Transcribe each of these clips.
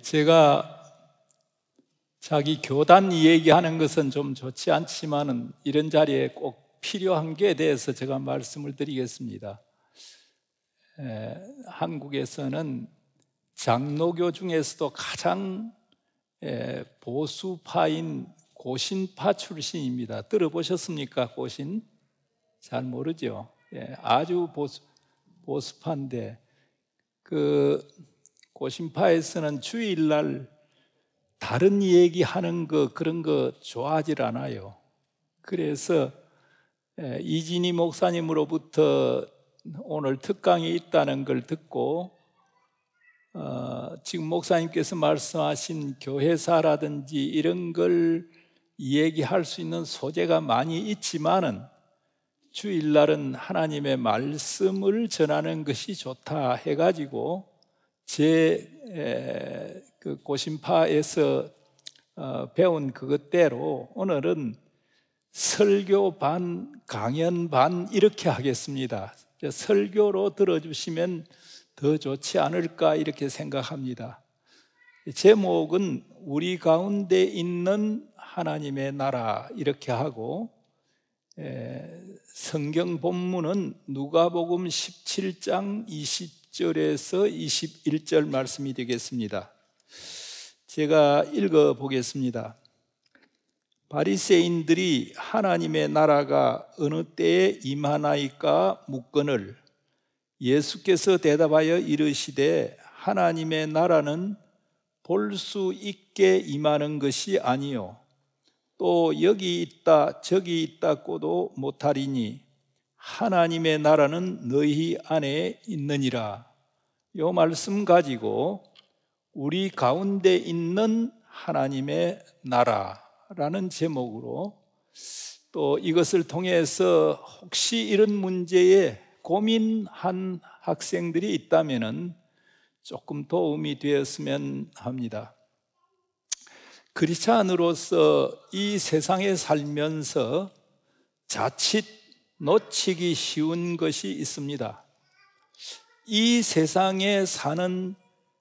제가 자기 교단 얘기하는 것은 좀 좋지 않지만은 이런 자리에 꼭 필요한 게 대해서 제가 말씀을 드리겠습니다. 한국에서는 장로교 중에서도 가장 보수파인 고신파 출신입니다. 들어보셨습니까? 고신? 잘 모르죠. 아주 보수파인데 그 고신파에서는 주일날 다른 얘기하는 거 그런 거 좋아하질 않아요. 그래서 이진희 목사님으로부터 오늘 특강이 있다는 걸 듣고 지금 목사님께서 말씀하신 교회사라든지 이런 걸 얘기할 수 있는 소재가 많이 있지만은 주일날은 하나님의 말씀을 전하는 것이 좋다 해가지고 그 고신파에서 배운 그것대로 오늘은 설교 반, 강연 반 이렇게 하겠습니다. 설교로 들어주시면 더 좋지 않을까 이렇게 생각합니다. 제목은 우리 가운데 있는 하나님의 나라 이렇게 하고 성경 본문은 누가복음 17장 20절에서 21절 말씀이 되겠습니다. 제가 읽어보겠습니다. 바리새인들이 하나님의 나라가 어느 때에 임하나이까 묻거늘 예수께서 대답하여 이르시되 하나님의 나라는 볼 수 있게 임하는 것이 아니요 또 여기 있다 저기 있다고도 못하리니 하나님의 나라는 너희 안에 있느니라. 이 말씀 가지고 우리 가운데 있는 하나님의 나라라는 제목으로 또 이것을 통해서 혹시 이런 문제에 고민한 학생들이 있다면 조금 도움이 되었으면 합니다. 크리스찬으로서 이 세상에 살면서 자칫 놓치기 쉬운 것이 있습니다. 이 세상에 사는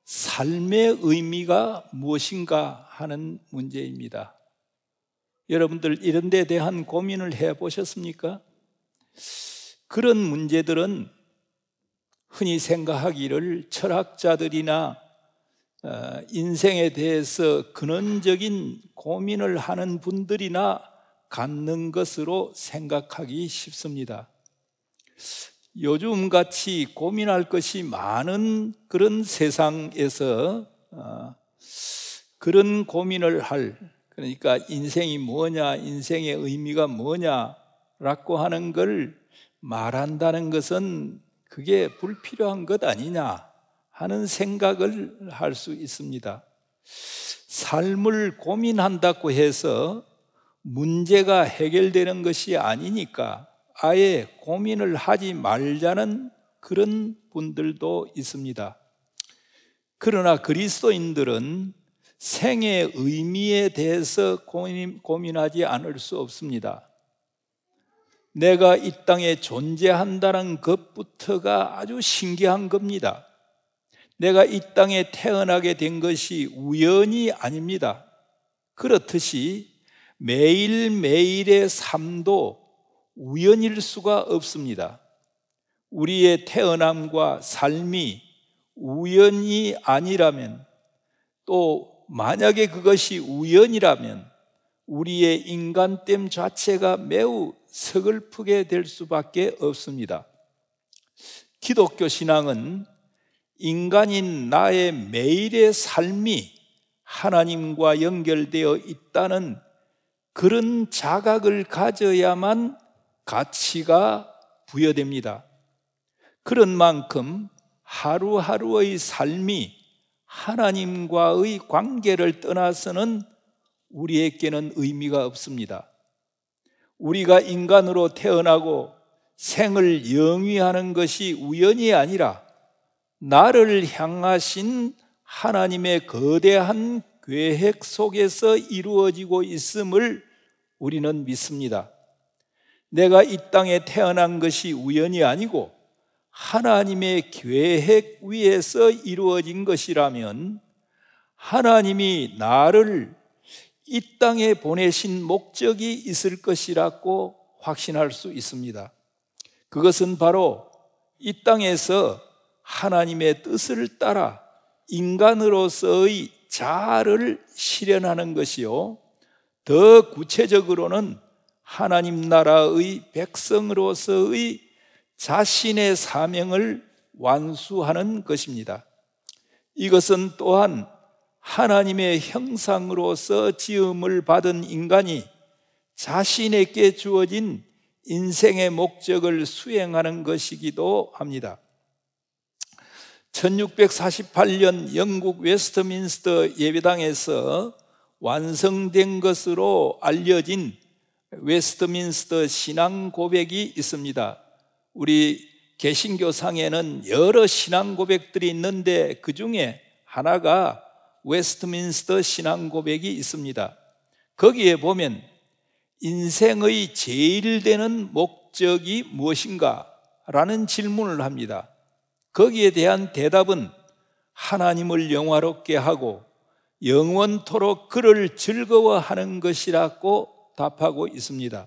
삶의 의미가 무엇인가 하는 문제입니다. 여러분들 이런 데 대한 고민을 해보셨습니까? 그런 문제들은 흔히 생각하기를 철학자들이나 인생에 대해서 근원적인 고민을 하는 분들이나 갖는 것으로 생각하기 쉽습니다. 요즘같이 고민할 것이 많은 그런 세상에서 그런 고민을 그러니까 인생이 뭐냐, 인생의 의미가 뭐냐라고 하는 걸 말한다는 것은 그게 불필요한 것 아니냐 하는 생각을 할 수 있습니다. 삶을 고민한다고 해서 문제가 해결되는 것이 아니니까 아예 고민을 하지 말자는 그런 분들도 있습니다. 그러나 그리스도인들은 생의 의미에 대해서 고민하지 않을 수 없습니다. 내가 이 땅에 존재한다는 것부터가 아주 신기한 겁니다. 내가 이 땅에 태어나게 된 것이 우연이 아닙니다. 그렇듯이 매일매일의 삶도 우연일 수가 없습니다. 우리의 태어남과 삶이 우연이 아니라면 또 만약에 그것이 우연이라면 우리의 인간됨 자체가 매우 서글프게 될 수밖에 없습니다. 기독교 신앙은 인간인 나의 매일의 삶이 하나님과 연결되어 있다는 그런 자각을 가져야만 가치가 부여됩니다. 그런 만큼 하루하루의 삶이 하나님과의 관계를 떠나서는 우리에게는 의미가 없습니다. 우리가 인간으로 태어나고 생을 영위하는 것이 우연이 아니라 나를 향하신 하나님의 거대한 계획 속에서 이루어지고 있음을 우리는 믿습니다. 내가 이 땅에 태어난 것이 우연이 아니고 하나님의 계획 위에서 이루어진 것이라면 하나님이 나를 이 땅에 보내신 목적이 있을 것이라고 확신할 수 있습니다. 그것은 바로 이 땅에서 하나님의 뜻을 따라 인간으로서의 자아를 실현하는 것이요, 더 구체적으로는 하나님 나라의 백성으로서의 자신의 사명을 완수하는 것입니다. 이것은 또한 하나님의 형상으로서 지음을 받은 인간이 자신에게 주어진 인생의 목적을 수행하는 것이기도 합니다. 1648년 영국 웨스트민스터 예배당에서 완성된 것으로 알려진 웨스트민스터 신앙 고백이 있습니다. 우리 개신교상에는 여러 신앙 고백들이 있는데 그 중에 하나가 웨스트민스터 신앙 고백이 있습니다. 거기에 보면 인생의 제일 되는 목적이 무엇인가? 라는 질문을 합니다. 거기에 대한 대답은 하나님을 영화롭게 하고 영원토록 그를 즐거워하는 것이라고 답하고 있습니다.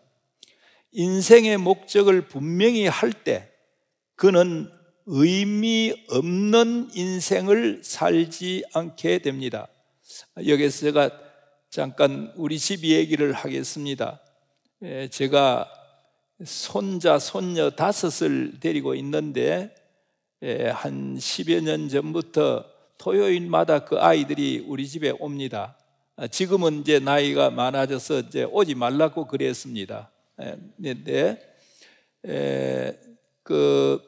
인생의 목적을 분명히 할 때 그는 의미 없는 인생을 살지 않게 됩니다. 여기서 제가 잠깐 우리 집 얘기를 하겠습니다. 제가 손자, 손녀 5을 데리고 있는데 한 10여 년 전부터 토요일마다 그 아이들이 우리 집에 옵니다. 지금은 이제 나이가 많아져서 이제 오지 말라고 그랬습니다. 그런데 그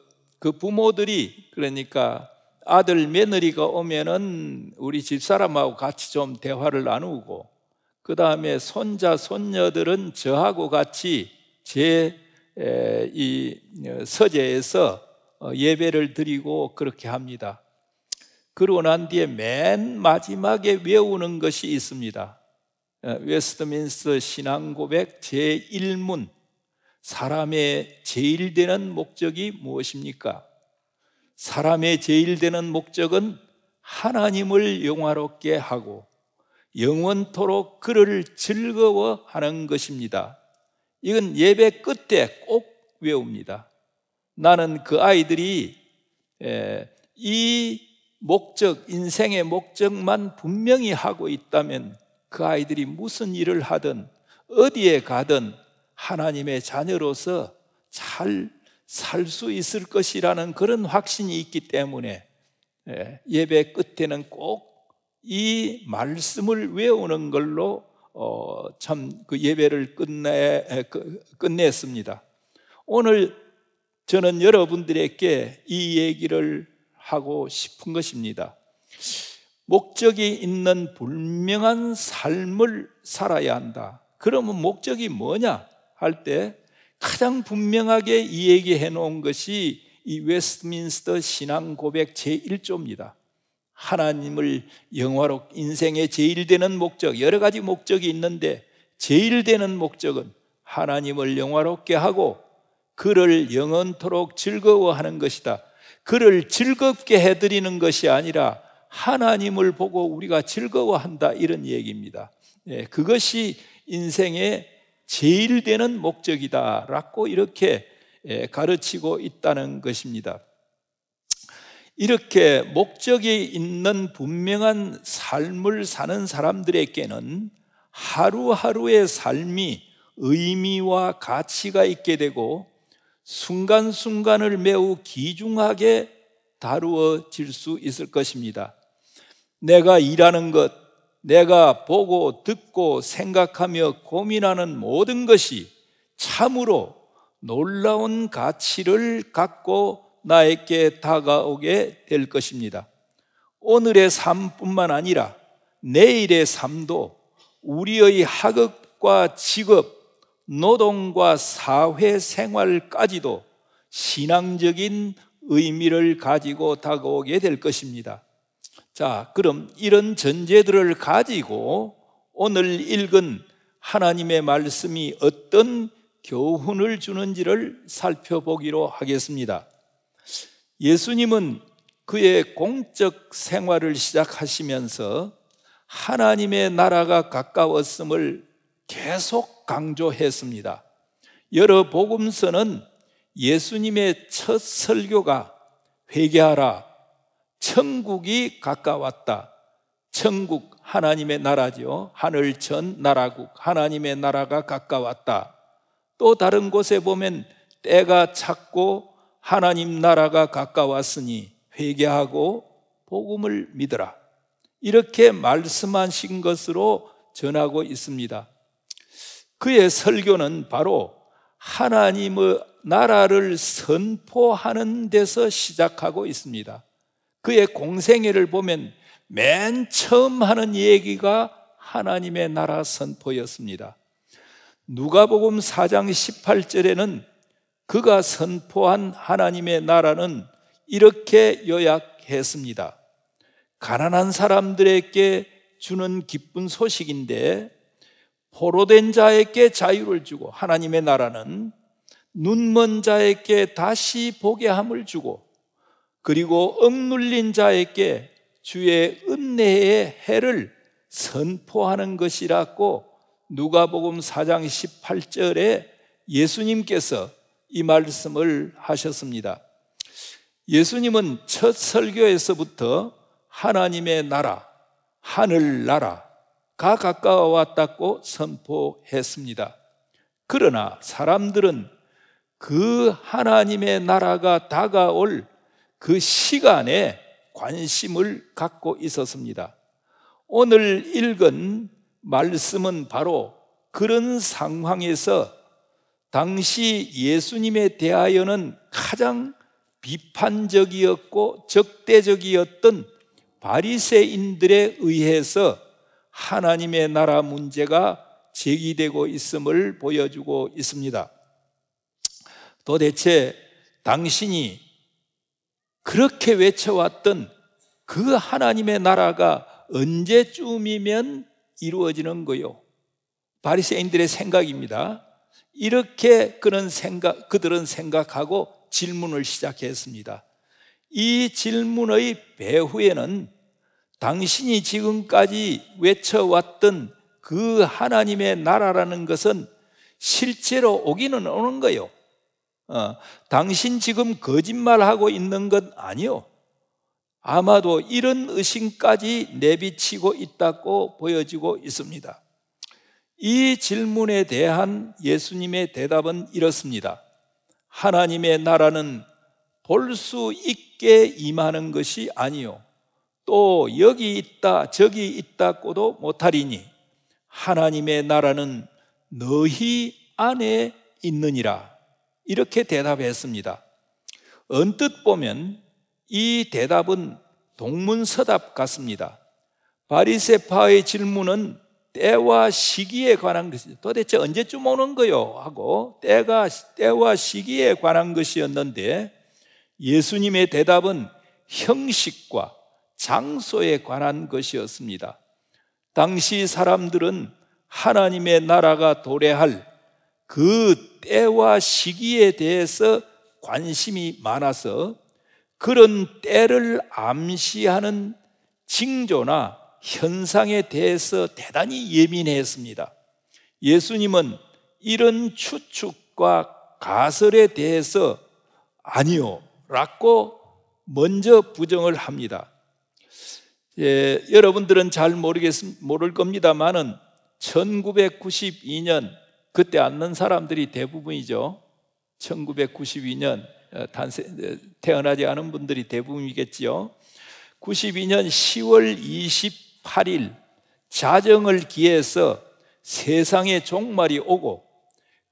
부모들이, 그러니까 아들 며느리가 오면은 우리 집사람하고 같이 좀 대화를 나누고, 그 다음에 손자 손녀들은 저하고 같이 제 이 서재에서 예배를 드리고 그렇게 합니다. 그러고 난 뒤에 맨 마지막에 외우는 것이 있습니다. 웨스트민스터 신앙고백 제1문, 사람의 제일 되는 목적이 무엇입니까? 사람의 제일 되는 목적은 하나님을 영화롭게 하고 영원토록 그를 즐거워하는 것입니다. 이건 예배 끝에 꼭 외웁니다. 나는 그 아이들이 이 목적, 인생의 목적만 분명히 하고 있다면 그 아이들이 무슨 일을 하든 어디에 가든 하나님의 자녀로서 잘 살 수 있을 것이라는 그런 확신이 있기 때문에 예배 끝에는 꼭 이 말씀을 외우는 걸로 참 그 예배를 끝냈습니다. 오늘 저는 여러분들에게 이 얘기를 하고 싶은 것입니다. 목적이 있는 분명한 삶을 살아야 한다. 그러면 목적이 뭐냐 할 때 가장 분명하게 이 얘기해 놓은 것이 이 웨스트민스터 신앙 고백 제1조입니다. 하나님을 영화롭게, 인생의 제일 되는 목적, 여러 가지 목적이 있는데 제일 되는 목적은 하나님을 영화롭게 하고 그를 영원토록 즐거워하는 것이다. 그를 즐겁게 해드리는 것이 아니라 하나님을 보고 우리가 즐거워한다, 이런 얘기입니다. 그것이 인생의 제일 되는 목적이다라고 이렇게 가르치고 있다는 것입니다. 이렇게 목적이 있는 분명한 삶을 사는 사람들에게는 하루하루의 삶이 의미와 가치가 있게 되고 순간순간을 매우 귀중하게 다루어질 수 있을 것입니다. 내가 일하는 것, 내가 보고 듣고 생각하며 고민하는 모든 것이 참으로 놀라운 가치를 갖고 나에게 다가오게 될 것입니다. 오늘의 삶뿐만 아니라 내일의 삶도 우리의 학업과 직업, 노동과 사회생활까지도 신앙적인 의미를 가지고 다가오게 될 것입니다. 자, 그럼 이런 전제들을 가지고 오늘 읽은 하나님의 말씀이 어떤 교훈을 주는지를 살펴보기로 하겠습니다. 예수님은 그의 공적 생활을 시작하시면서 하나님의 나라가 가까웠음을 계속 강조했습니다. 여러 복음서는 예수님의 첫 설교가 회개하라, 천국이 가까웠다. 천국, 하나님의 나라죠. 하늘천 나라국, 하나님의 나라가 가까웠다. 또 다른 곳에 보면 때가 찼고 하나님 나라가 가까웠으니 회개하고 복음을 믿으라, 이렇게 말씀하신 것으로 전하고 있습니다. 그의 설교는 바로 하나님의 나라를 선포하는 데서 시작하고 있습니다. 그의 공생애를 보면 맨 처음 하는 얘기가 하나님의 나라 선포였습니다. 누가복음 4장 18절에는 그가 선포한 하나님의 나라는 이렇게 요약했습니다. 가난한 사람들에게 주는 기쁜 소식인데, 포로된 자에게 자유를 주고, 하나님의 나라는 눈먼 자에게 다시 보게 함을 주고, 그리고 억눌린 자에게 주의 은혜의 해를 선포하는 것이라고 누가복음 4장 18절에 예수님께서 이 말씀을 하셨습니다. 예수님은 첫 설교에서부터 하나님의 나라, 하늘나라가 가까워왔다고 선포했습니다. 그러나 사람들은 그 하나님의 나라가 다가올 그 시간에 관심을 갖고 있었습니다. 오늘 읽은 말씀은 바로 그런 상황에서 당시 예수님에 대하여는 가장 비판적이었고 적대적이었던 바리새인들에 의해서 하나님의 나라 문제가 제기되고 있음을 보여주고 있습니다. 도대체 당신이 그렇게 외쳐왔던 그 하나님의 나라가 언제쯤이면 이루어지는 거요? 바리새인들의 생각입니다. 이렇게 그들은 생각하고 질문을 시작했습니다. 이 질문의 배후에는 당신이 지금까지 외쳐왔던 그 하나님의 나라라는 것은 실제로 오기는 오는 거요. 당신 지금 거짓말하고 있는 것 아니요. 아마도 이런 의심까지 내비치고 있다고 보여지고 있습니다. 이 질문에 대한 예수님의 대답은 이렇습니다. 하나님의 나라는 볼 수 있게 임하는 것이 아니요, 또 여기 있다 저기 있다고도 못하리니 하나님의 나라는 너희 안에 있느니라, 이렇게 대답했습니다. 언뜻 보면 이 대답은 동문서답 같습니다. 바리새파의 질문은 때와 시기에 관한 것이, 도대체 언제쯤 오는 거요? 하고 때와 시기에 관한 것이었는데, 예수님의 대답은 형식과 장소에 관한 것이었습니다. 당시 사람들은 하나님의 나라가 도래할 그 때와 시기에 대해서 관심이 많아서 그런 때를 암시하는 징조나 현상에 대해서 대단히 예민했습니다. 예수님은 이런 추측과 가설에 대해서 아니요 라고 먼저 부정을 합니다. 여러분들은 잘 모를 겁니다만은 1992년, 그때 앉는 사람들이 대부분이죠. 1992년 태어나지 않은 분들이 대부분이겠지요. 92년 10월 28일 자정을 기해서 세상의 종말이 오고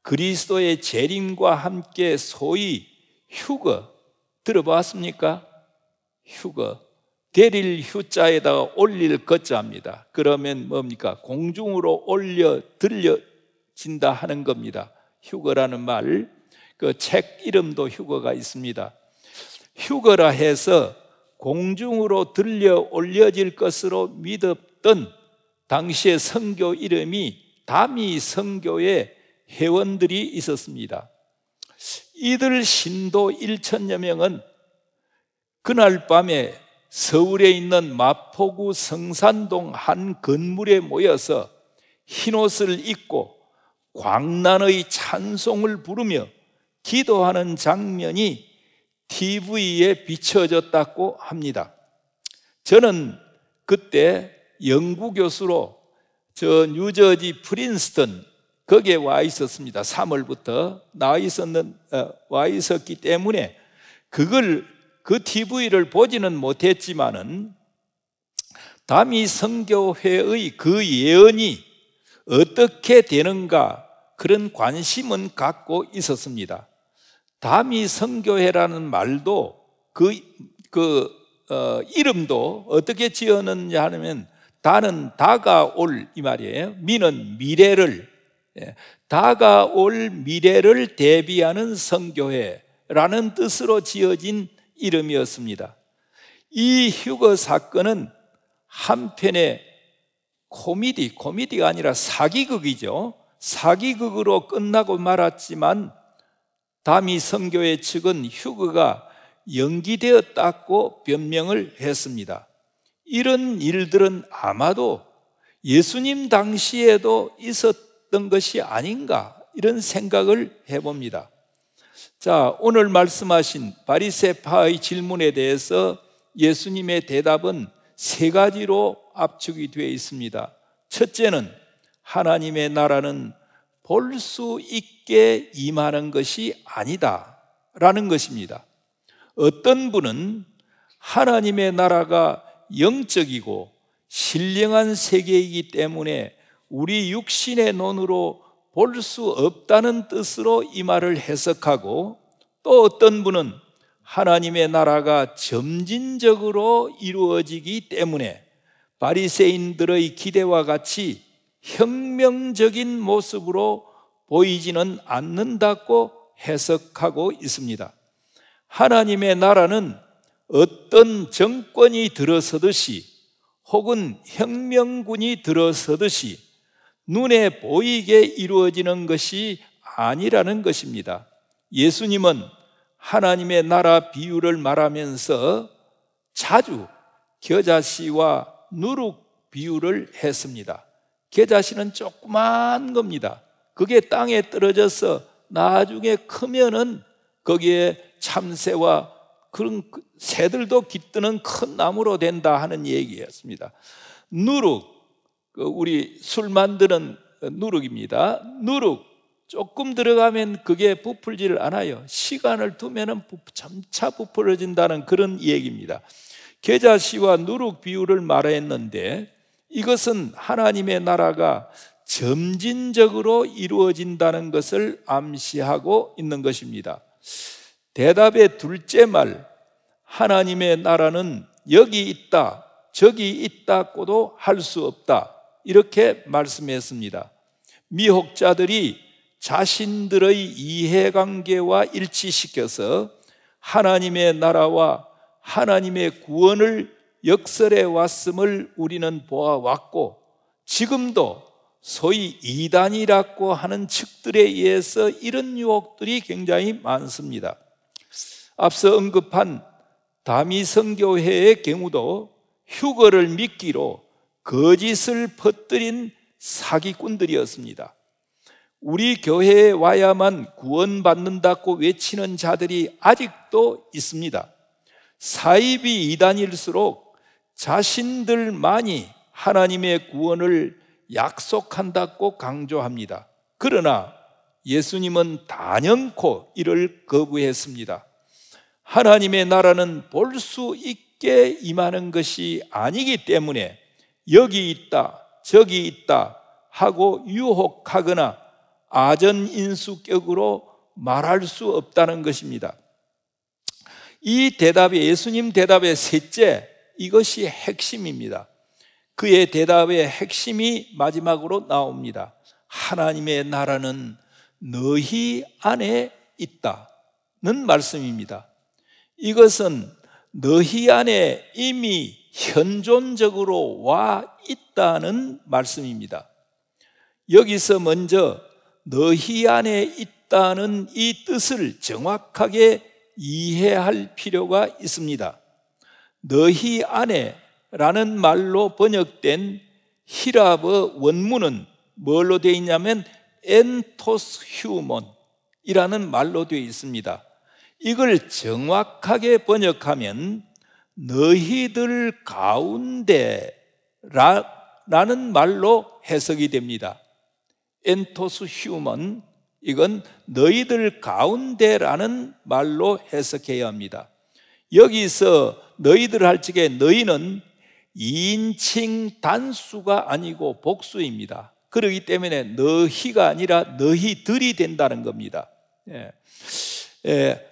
그리스도의 재림과 함께 소위 휴거, 들어봤습니까? 휴거, 데릴 휴자에다가 올릴 거자입니다. 그러면 뭡니까? 공중으로 들려진다 하는 겁니다. 휴거라는 말, 그 책 이름도 휴거가 있습니다. 휴거라 해서 공중으로 들려 올려질 것으로 믿었던 당시의 선교 이름이 다미 선교의 회원들이 있었습니다. 이들 신도 1천여 명은 그날 밤에 서울에 있는 마포구 성산동 한 건물에 모여서 흰옷을 입고 광란의 찬송을 부르며 기도하는 장면이 TV에 비춰졌다고 합니다. 저는 그때 연구교수로 저 뉴저지 프린스턴 거기에 와 있었습니다. 3월부터 와 있었기 때문에 그 TV를 보지는 못했지만은 다미 선교회의 그 예언이 어떻게 되는가 그런 관심은 갖고 있었습니다. 다미 선교회라는 말도 이름도 어떻게 지었느냐 하면 다는 다가올 이 말이에요. 미는 미래를, 다가올 미래를 대비하는 선교회라는 뜻으로 지어진 이름이었습니다. 이 휴거 사건은 한편의 코미디가 아니라 사기극이죠. 사기극으로 끝나고 말았지만 다미 선교회 측은 휴거가 연기되었다고 변명을 했습니다. 이런 일들은 아마도 예수님 당시에도 있었던 것이 아닌가 이런 생각을 해봅니다. 자, 오늘 말씀하신 바리새파의 질문에 대해서 예수님의 대답은 세 가지로 압축이 되어 있습니다. 첫째는 하나님의 나라는 볼 수 있게 임하는 것이 아니다 라는 것입니다. 어떤 분은 하나님의 나라가 영적이고 신령한 세계이기 때문에 우리 육신의 눈으로 볼 수 없다는 뜻으로 이 말을 해석하고, 또 어떤 분은 하나님의 나라가 점진적으로 이루어지기 때문에 바리새인들의 기대와 같이 혁명적인 모습으로 보이지는 않는다고 해석하고 있습니다. 하나님의 나라는 어떤 정권이 들어서듯이 혹은 혁명군이 들어서듯이 눈에 보이게 이루어지는 것이 아니라는 것입니다. 예수님은 하나님의 나라 비유를 말하면서 자주 겨자씨와 누룩 비유를 했습니다. 겨자씨는 조그만 겁니다. 그게 땅에 떨어져서 나중에 크면은 거기에 참새와 그런 새들도 깃드는 큰 나무로 된다 하는 얘기였습니다. 누룩, 우리 술 만드는 누룩입니다. 누룩 조금 들어가면 그게 부풀지를 않아요. 시간을 두면은 점차 부풀어진다는 그런 얘기입니다. 겨자씨와 누룩 비유를 말했는데 이것은 하나님의 나라가 점진적으로 이루어진다는 것을 암시하고 있는 것입니다. 대답의 둘째 말, 하나님의 나라는 여기 있다, 저기 있다고도 할 수 없다, 이렇게 말씀했습니다. 미혹자들이 자신들의 이해관계와 일치시켜서 하나님의 나라와 하나님의 구원을 역설해 왔음을 우리는 보아왔고, 지금도 소위 이단이라고 하는 측들에 의해서 이런 유혹들이 굉장히 많습니다. 앞서 언급한 다미 선교회의 경우도 휴거를 미끼로 거짓을 퍼뜨린 사기꾼들이었습니다. 우리 교회에 와야만 구원받는다고 외치는 자들이 아직도 있습니다. 사입이 이단일수록 자신들만이 하나님의 구원을 약속한다고 강조합니다. 그러나 예수님은 단연코 이를 거부했습니다. 하나님의 나라는 볼 수 있게 임하는 것이 아니기 때문에 여기 있다, 저기 있다 하고 유혹하거나 아전인수격으로 말할 수 없다는 것입니다. 이 대답이 예수님 대답의 셋째, 이것이 핵심입니다. 그의 대답의 핵심이 마지막으로 나옵니다. 하나님의 나라는 너희 안에 있다는 말씀입니다. 이것은 너희 안에 이미 현존적으로 와 있다는 말씀입니다. 여기서 먼저 너희 안에 있다는 이 뜻을 정확하게 이해할 필요가 있습니다. 너희 안에라는 말로 번역된 히랍어 원문은 뭘로 되어 있냐면 엔토스 휴몬이라는 말로 되어 있습니다. 이걸 정확하게 번역하면 너희들 가운데 라는 말로 해석이 됩니다. 엔토스 휴먼, 이건 너희들 가운데라는 말로 해석해야 합니다. 여기서 너희들 할 적에 너희는 2인칭 단수가 아니고 복수입니다. 그렇기 때문에 너희가 아니라 너희들이 된다는 겁니다.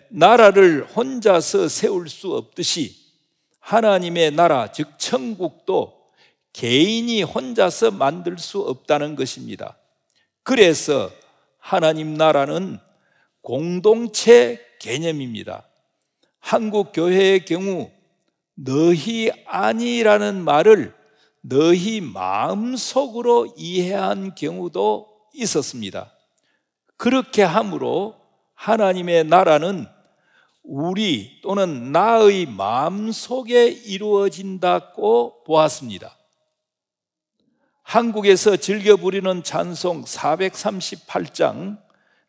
나라를 혼자서 세울 수 없듯이 하나님의 나라, 즉 천국도 개인이 혼자서 만들 수 없다는 것입니다. 그래서 하나님 나라는 공동체 개념입니다. 한국 교회의 경우 너희 아니라는 말을 너희 마음속으로 이해한 경우도 있었습니다. 그렇게 함으로 하나님의 나라는 우리 또는 나의 마음속에 이루어진다고 보았습니다. 한국에서 즐겨 부르는 찬송 438장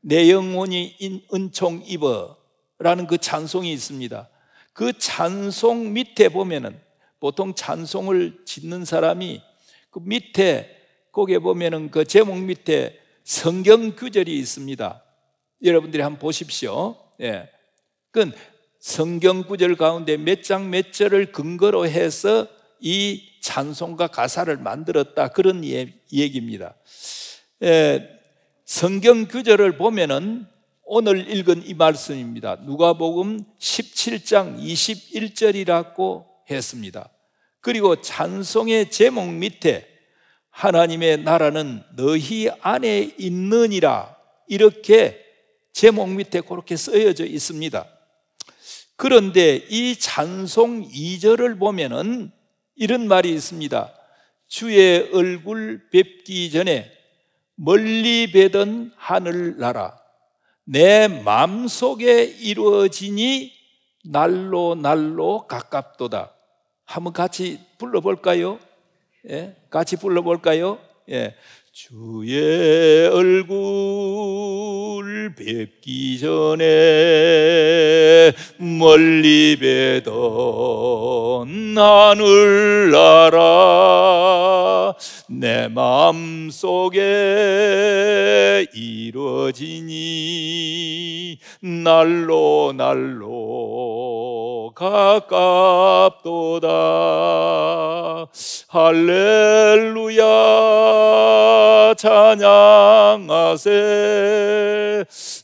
내 영혼이 은총 입어 라는 그 찬송이 있습니다. 그 찬송 밑에 보면은 보통 찬송을 짓는 사람이 그 밑에 거기에 보면은 그 제목 밑에 성경 구절이 있습니다. 여러분들이 한번 보십시오. 그 성경 구절 가운데 몇 장 몇 절을 근거로 해서 이 찬송가 가사를 만들었다, 그런 얘기입니다. 성경 구절을 보면은 오늘 읽은 이 말씀입니다. 누가복음 17장 21절이라고 했습니다. 그리고 찬송의 제목 밑에 하나님의 나라는 너희 안에 있느니라, 이렇게 제목 밑에 그렇게 쓰여져 있습니다. 그런데 이 찬송 2절을 보면은 이런 말이 있습니다. 주의 얼굴 뵙기 전에 멀리 뵈던 하늘나라 내 마음속에 이루어지니 날로 날로 가깝도다. 한번 같이 불러볼까요? 같이 불러볼까요? 주의 얼굴 뵙기 전에 멀리 뵈던 하늘나라 내 마음속에 이루어지니 날로 날로 가깝도다. 할렐루야 찬양하세.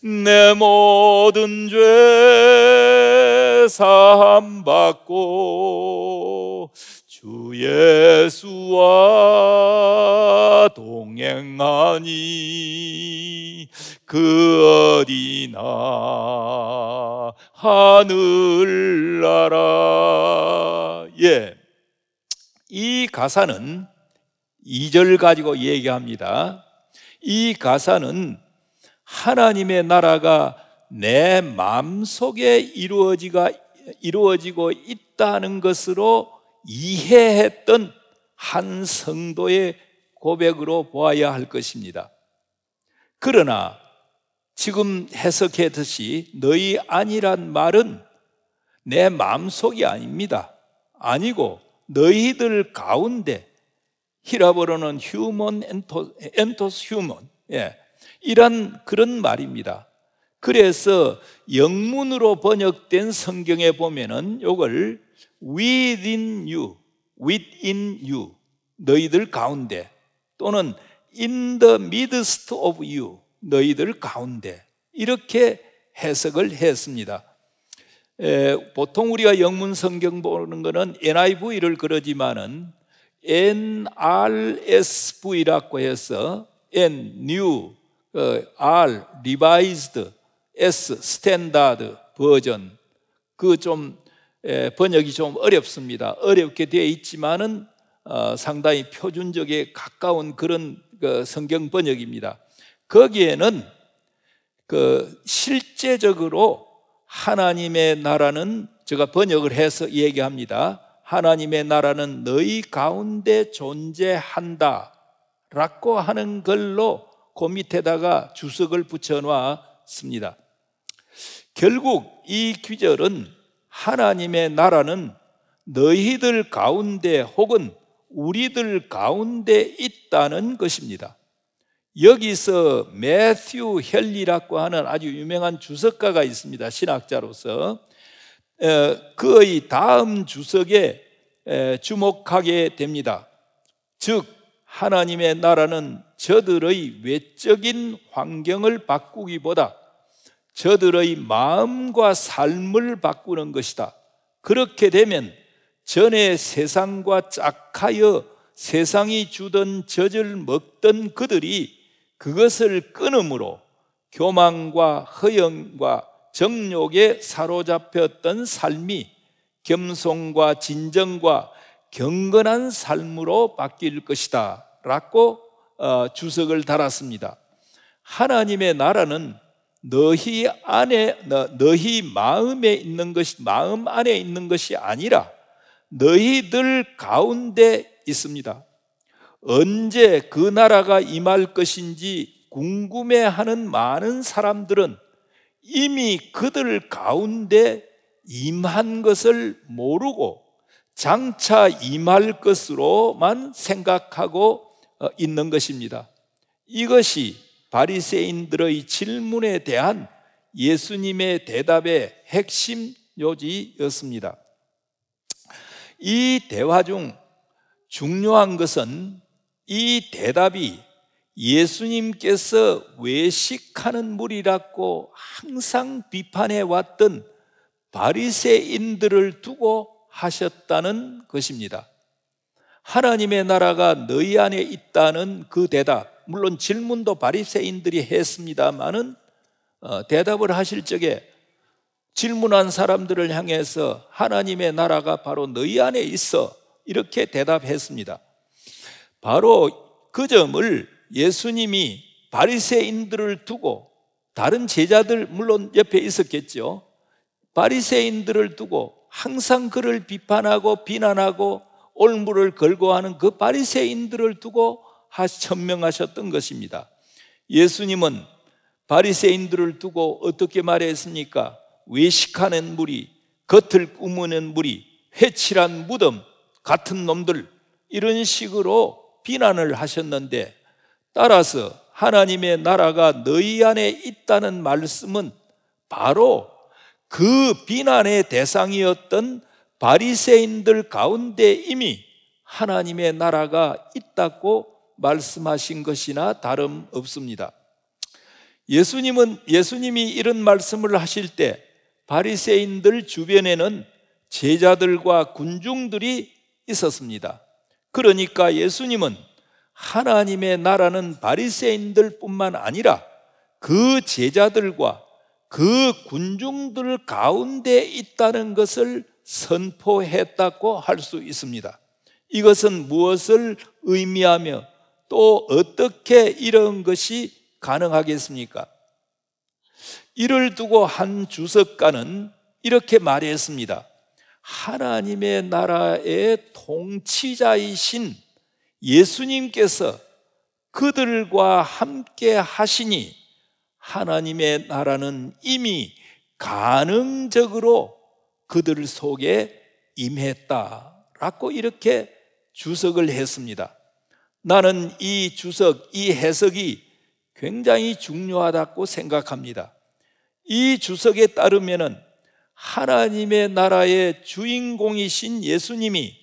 내 모든 죄 사함받고 주 예수와 동행하니 그 어디나 하늘나라. 이 가사는 2절 가지고 얘기합니다. 이 가사는 하나님의 나라가 내 마음속에 이루어지고 있다는 것으로 이해했던 한 성도의 고백으로 보아야 할 것입니다. 그러나 지금 해석했듯이 너희 아니란 말은 내 마음속이 아닙니다. 아니고 너희들 가운데, 히라버로는 휴먼 엔토스 휴먼, 이란 그런 말입니다. 그래서 영문으로 번역된 성경에 보면은 이걸 within you, 너희들 가운데, 또는 in the midst of you, 너희들 가운데, 이렇게 해석을 했습니다. 보통 우리가 영문 성경 보는 거는 NIV를 그러지만은 NRSV라고 해서 N, New, R, Revised, S, Standard 버전, 그 좀 번역이 좀 어렵습니다. 어렵게 되어 있지만은 상당히 표준적에 가까운 그런 성경 번역입니다. 거기에는 실제적으로 하나님의 나라는, 제가 번역을 해서 얘기합니다. 하나님의 나라는 너희 가운데 존재한다 라고 하는 걸로 그 밑에다가 주석을 붙여 놨습니다. 결국 이 귀절은 하나님의 나라는 너희들 가운데 혹은 우리들 가운데 있다는 것입니다. 여기서 매튜 헬리라고 하는 아주 유명한 주석가가 있습니다. 신학자로서 그의 다음 주석에 주목하게 됩니다. 즉 하나님의 나라는 저들의 외적인 환경을 바꾸기보다 저들의 마음과 삶을 바꾸는 것이다. 그렇게 되면 전에 세상과 짝하여 세상이 주던 젖을 먹던 그들이 그것을 끊음으로 교만과 허영과 정욕에 사로잡혔던 삶이 겸손과 진정과 경건한 삶으로 바뀔 것이다 라고 주석을 달았습니다. 하나님의 나라는 너희 마음에 있는 것이, 마음 안에 있는 것이 아니라 너희들 가운데 있습니다. 언제 그 나라가 임할 것인지 궁금해하는 많은 사람들은 이미 그들 가운데 임한 것을 모르고 장차 임할 것으로만 생각하고 있는 것입니다. 이것이 바리새인들의 질문에 대한 예수님의 대답의 핵심 요지였습니다. 이 대화 중 중요한 것은 이 대답이 예수님께서 외식하는 무리라고 항상 비판해 왔던 바리새인들을 두고 하셨다는 것입니다. 하나님의 나라가 너희 안에 있다는 그 대답, 물론 질문도 바리새인들이 했습니다마는 대답을 하실 적에 질문한 사람들을 향해서 하나님의 나라가 바로 너희 안에 있어 이렇게 대답했습니다. 바로 그 점을 예수님이 바리새인들을 두고, 다른 제자들 물론 옆에 있었겠죠, 바리새인들을 두고 항상 그를 비판하고 비난하고 올무를 걸고 하는 그 바리새인들을 두고 천명하셨던 것입니다. 예수님은 바리새인들을 두고 어떻게 말했습니까? 외식하는 무리, 겉을 꾸미는 무리, 회칠한 무덤 같은 놈들, 이런 식으로 비난을 하셨는데, 따라서 하나님의 나라가 너희 안에 있다는 말씀은 바로 그 비난의 대상이었던 바리새인들 가운데 이미 하나님의 나라가 있다고 말씀하신 것이나 다름없습니다. 예수님이 이런 말씀을 하실 때 바리새인들 주변에는 제자들과 군중들이 있었습니다. 그러니까 예수님은 하나님의 나라는 바리새인들 뿐만 아니라 그 제자들과 그 군중들 가운데 있다는 것을 선포했다고 할 수 있습니다. 이것은 무엇을 의미하며 또 어떻게 이런 것이 가능하겠습니까? 이를 두고 한 주석가는 이렇게 말했습니다. 하나님의 나라의 통치자이신 예수님께서 그들과 함께 하시니 하나님의 나라는 이미 가능적으로 그들 속에 임했다라고 이렇게 주석을 했습니다. 나는 이 주석, 이 해석이 굉장히 중요하다고 생각합니다. 이 주석에 따르면은 하나님의 나라의 주인공이신 예수님이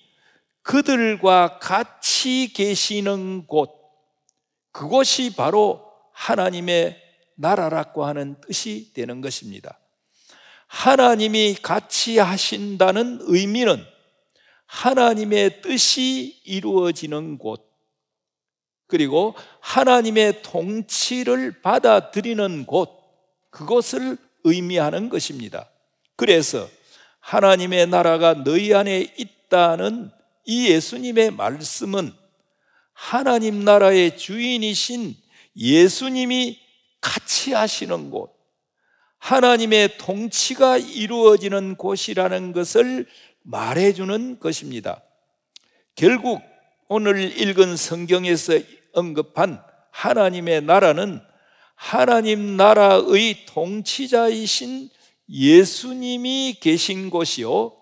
그들과 같이 계시는 곳, 그곳이 바로 하나님의 나라라고 하는 뜻이 되는 것입니다. 하나님이 같이 하신다는 의미는 하나님의 뜻이 이루어지는 곳, 그리고 하나님의 통치를 받아들이는 곳, 그것을 의미하는 것입니다. 그래서 하나님의 나라가 너희 안에 있다는 이 예수님의 말씀은 하나님 나라의 주인이신 예수님이 같이 하시는 곳, 하나님의 통치가 이루어지는 곳이라는 것을 말해주는 것입니다. 결국 오늘 읽은 성경에서 언급한 하나님의 나라는 하나님 나라의 통치자이신 예수님이 계신 곳이요,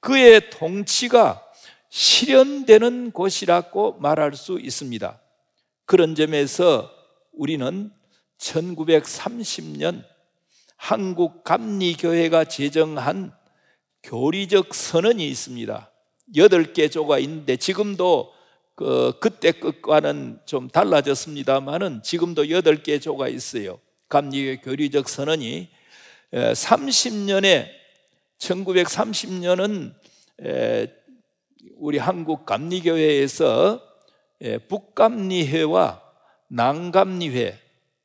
그의 통치가 실현되는 곳이라고 말할 수 있습니다. 그런 점에서 우리는 1930년 한국 감리교회가 제정한 교리적 선언이 있습니다. 8개 조가 있는데 지금도 그때 것과는 좀 달라졌습니다만은 지금도 8개 조가 있어요. 감리교회 교리적 선언이 1930년은 우리 한국 감리교회에서 북감리회와 남감리회,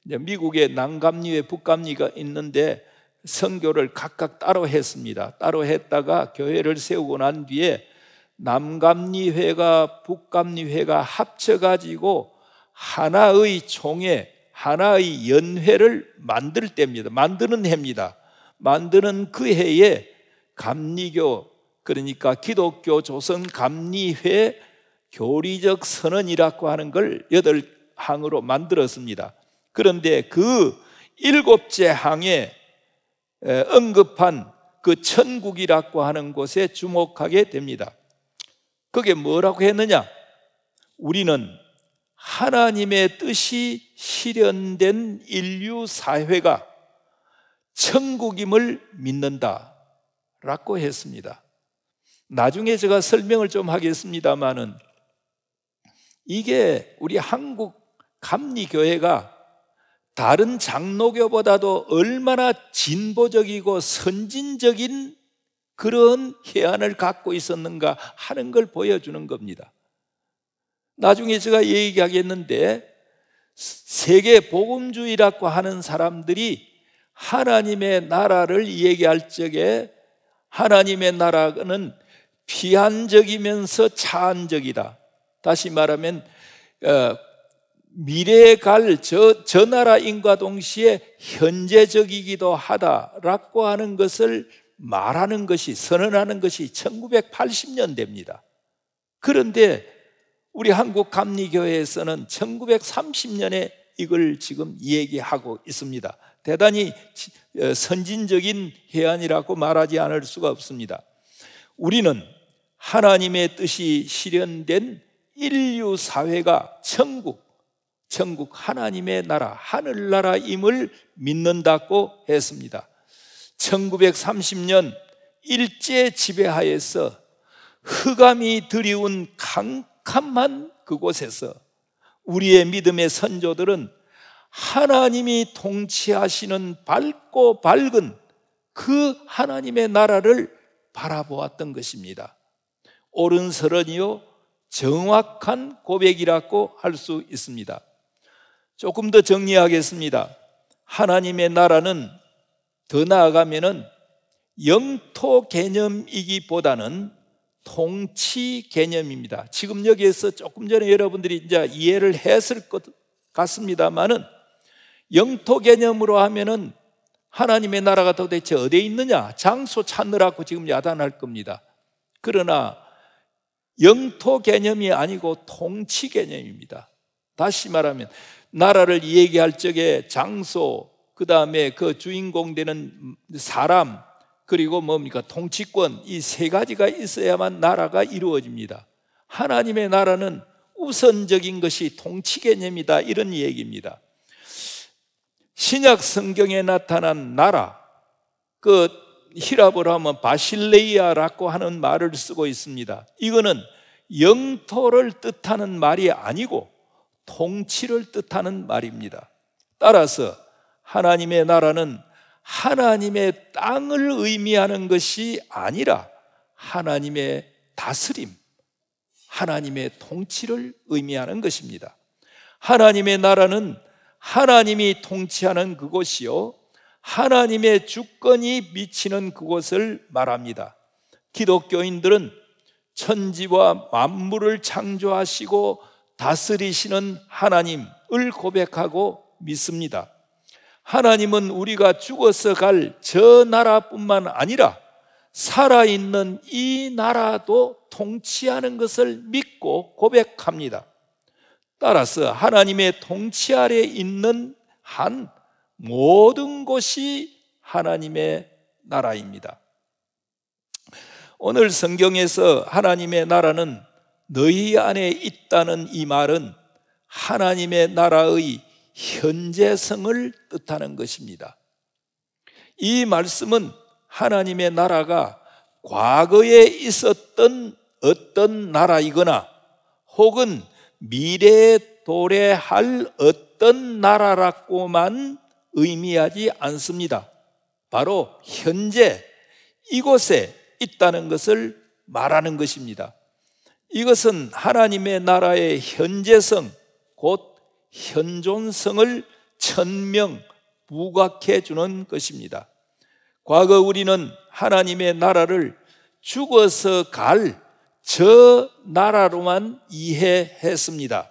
미국의 남감리회, 북감리가 있는데 선교를 각각 따로 했습니다. 따로 했다가 교회를 세우고 난 뒤에 남감리회가 북감리회가 합쳐가지고 하나의 총회, 하나의 연회를 만들 때입니다. 만드는 해입니다. 만드는 그 해에 감리교, 그러니까 기독교 조선 감리회 교리적 선언이라고 하는 걸 8항으로 만들었습니다. 그런데 그 7째 항에 언급한 그 천국이라고 하는 곳에 주목하게 됩니다. 그게 뭐라고 했느냐? 우리는 하나님의 뜻이 실현된 인류 사회가 천국임을 믿는다 라고 했습니다. 나중에 제가 설명을 좀 하겠습니다마는 이게 우리 한국 감리교회가 다른 장로교보다도 얼마나 진보적이고 선진적인 그런 해안을 갖고 있었는가 하는 걸 보여주는 겁니다. 나중에 제가 얘기하겠는데 세계 복음주의라고 하는 사람들이 하나님의 나라를 얘기할 적에 하나님의 나라는 피한적이면서 차한적이다. 다시 말하면 미래에 갈 저 나라인과 동시에 현재적이기도 하다라고 하는 것을 말하는 것이, 선언하는 것이 1980년대입니다. 그런데 우리 한국 감리교회에서는 1930년에 이걸 지금 얘기하고 있습니다. 대단히 선진적인 해안이라고 말하지 않을 수가 없습니다. 우리는 하나님의 뜻이 실현된 인류 사회가 천국 하나님의 나라, 하늘나라임을 믿는다고 했습니다. 1930년 일제 지배하에서 흑암이 드리운 캄캄한 그곳에서 우리의 믿음의 선조들은 하나님이 통치하시는 밝고 밝은 그 하나님의 나라를 바라보았던 것입니다. 옳은 설언이요 정확한 고백이라고 할 수 있습니다. 조금 더 정리하겠습니다. 하나님의 나라는 더 나아가면은 영토 개념이기보다는 통치 개념입니다. 지금 여기에서 조금 전에 여러분들이 이제 이해를 했을 것 같습니다만은 영토 개념으로 하면은 하나님의 나라가 도대체 어디에 있느냐? 장소 찾느라고 지금 야단할 겁니다. 그러나 영토 개념이 아니고 통치 개념입니다. 다시 말하면 나라를 얘기할 적에 장소, 그 다음에 그 주인공 되는 사람, 그리고 뭡니까? 통치권, 이 세 가지가 있어야만 나라가 이루어집니다. 하나님의 나라는 우선적인 것이 통치 개념이다, 이런 얘기입니다. 신약 성경에 나타난 나라, 그 히랍어로 하면 바실레이아라고 하는 말을 쓰고 있습니다. 이거는 영토를 뜻하는 말이 아니고 통치를 뜻하는 말입니다. 따라서 하나님의 나라는 하나님의 땅을 의미하는 것이 아니라 하나님의 다스림, 하나님의 통치를 의미하는 것입니다. 하나님의 나라는 하나님이 통치하는 그곳이요 하나님의 주권이 미치는 그곳을 말합니다. 기독교인들은 천지와 만물을 창조하시고 다스리시는 하나님을 고백하고 믿습니다. 하나님은 우리가 죽어서 갈 저 나라뿐만 아니라 살아있는 이 나라도 통치하는 것을 믿고 고백합니다. 따라서 하나님의 통치 아래 있는 한 모든 곳이 하나님의 나라입니다. 오늘 성경에서 하나님의 나라는 너희 안에 있다는 이 말은 하나님의 나라의 현재성을 뜻하는 것입니다. 이 말씀은 하나님의 나라가 과거에 있었던 어떤 나라이거나 혹은 미래에 도래할 어떤 나라라고만 의미하지 않습니다. 바로 현재 이곳에 있다는 것을 말하는 것입니다. 이것은 하나님의 나라의 현재성, 곧 현존성을 천명 부각해 주는 것입니다. 과거 우리는 하나님의 나라를 죽어서 갈 저 나라로만 이해했습니다.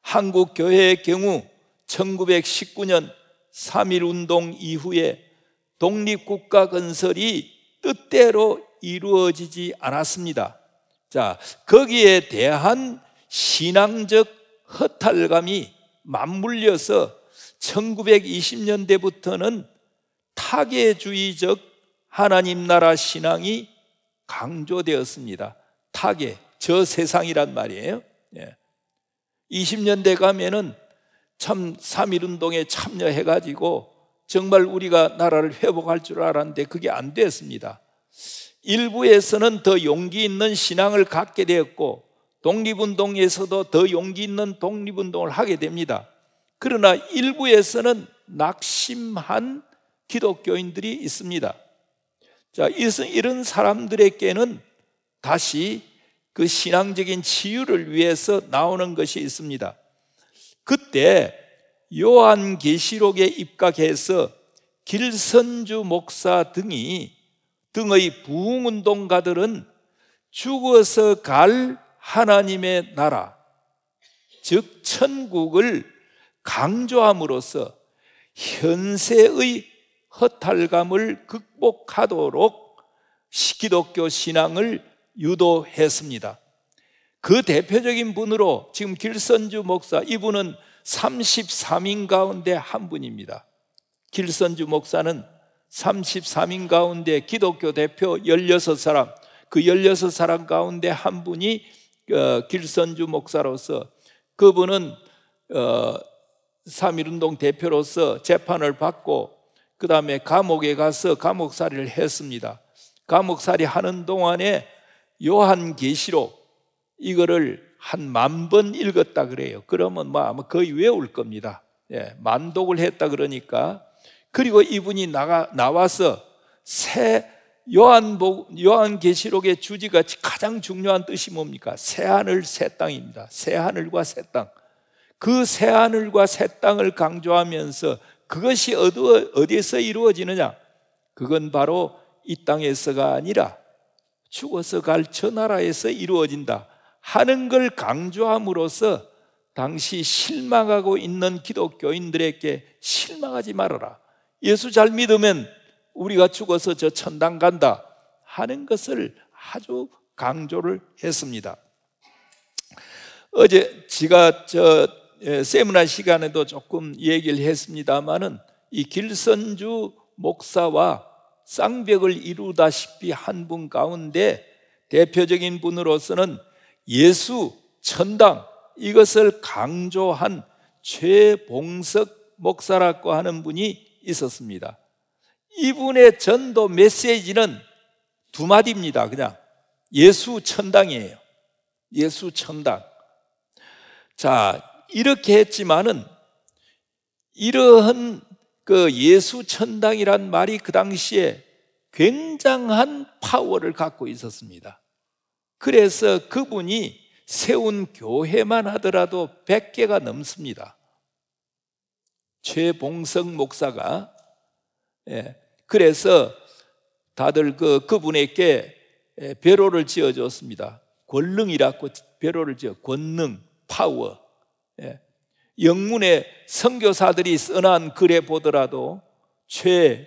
한국 교회의 경우 1919년 3.1운동 이후에 독립국가 건설이 뜻대로 이루어지지 않았습니다. 자, 거기에 대한 신앙적 허탈감이 맞물려서 1920년대부터는 타계주의적 하나님 나라 신앙이 강조되었습니다. 타계, 저 세상이란 말이에요. 20년대 가면은 참 3.1운동에 참여해가지고 정말 우리가 나라를 회복할 줄 알았는데 그게 안 됐습니다. 일부에서는 더 용기 있는 신앙을 갖게 되었고 독립운동에서도 더 용기 있는 독립운동을 하게 됩니다. 그러나 일부에서는 낙심한 기독교인들이 있습니다. 자, 이런 사람들에게는 다시 그 신앙적인 치유를 위해서 나오는 것이 있습니다. 그때 요한계시록에 입각해서 길선주 목사 등의 부흥운동가들은 죽어서 갈 하나님의 나라, 즉 천국을 강조함으로써 현세의 허탈감을 극복하도록 기독교 신앙을 유도했습니다. 그 대표적인 분으로 지금 길선주 목사, 이분은 33인 가운데 한 분입니다. 길선주 목사는 33인 가운데 기독교 대표 16사람, 그 16사람 가운데 한 분이 길선주 목사로서, 그분은 3.1운동 대표로서 재판을 받고 그 다음에 감옥에 가서 감옥살이를 했습니다. 감옥살이 하는 동안에 요한계시록 이거를 한 10,000번 읽었다 그래요. 그러면 뭐 아마 거의 외울 겁니다. 만독을 했다 그러니까. 그리고 이분이 나와서 새 요한계시록의 주제가 가장 중요한 뜻이 뭡니까? 새하늘 새 땅입니다. 새하늘과 새 땅. 그 새하늘과 새 땅을 강조하면서 그것이 어디에서 이루어지느냐? 그건 바로 이 땅에서가 아니라 죽어서 갈 저 나라에서 이루어진다 하는 걸 강조함으로써 당시 실망하고 있는 기독교인들에게 실망하지 말아라, 예수 잘 믿으면 우리가 죽어서 저 천당 간다 하는 것을 아주 강조를 했습니다. 어제 제가 세미나 시간에도 조금 얘기를 했습니다마는 이 길선주 목사와 쌍벽을 이루다시피 한 분 가운데 대표적인 분으로서는 예수, 천당 이것을 강조한 최봉석 목사라고 하는 분이 있었습니다. 이분의 전도 메시지는 두 마디입니다. 그냥 예수 천당이에요. 예수 천당. 자, 이렇게 했지만은 이러한 그 예수 천당이란 말이 그 당시에 굉장한 파워를 갖고 있었습니다. 그래서 그분이 세운 교회만 하더라도 100개가 넘습니다. 최봉석 목사가. 그래서 다들 그분에게 벼로를 지어줬습니다. 권능이라고 벼로를 지어, 권능, 파워. 영문의 선교사들이 써난 글에 보더라도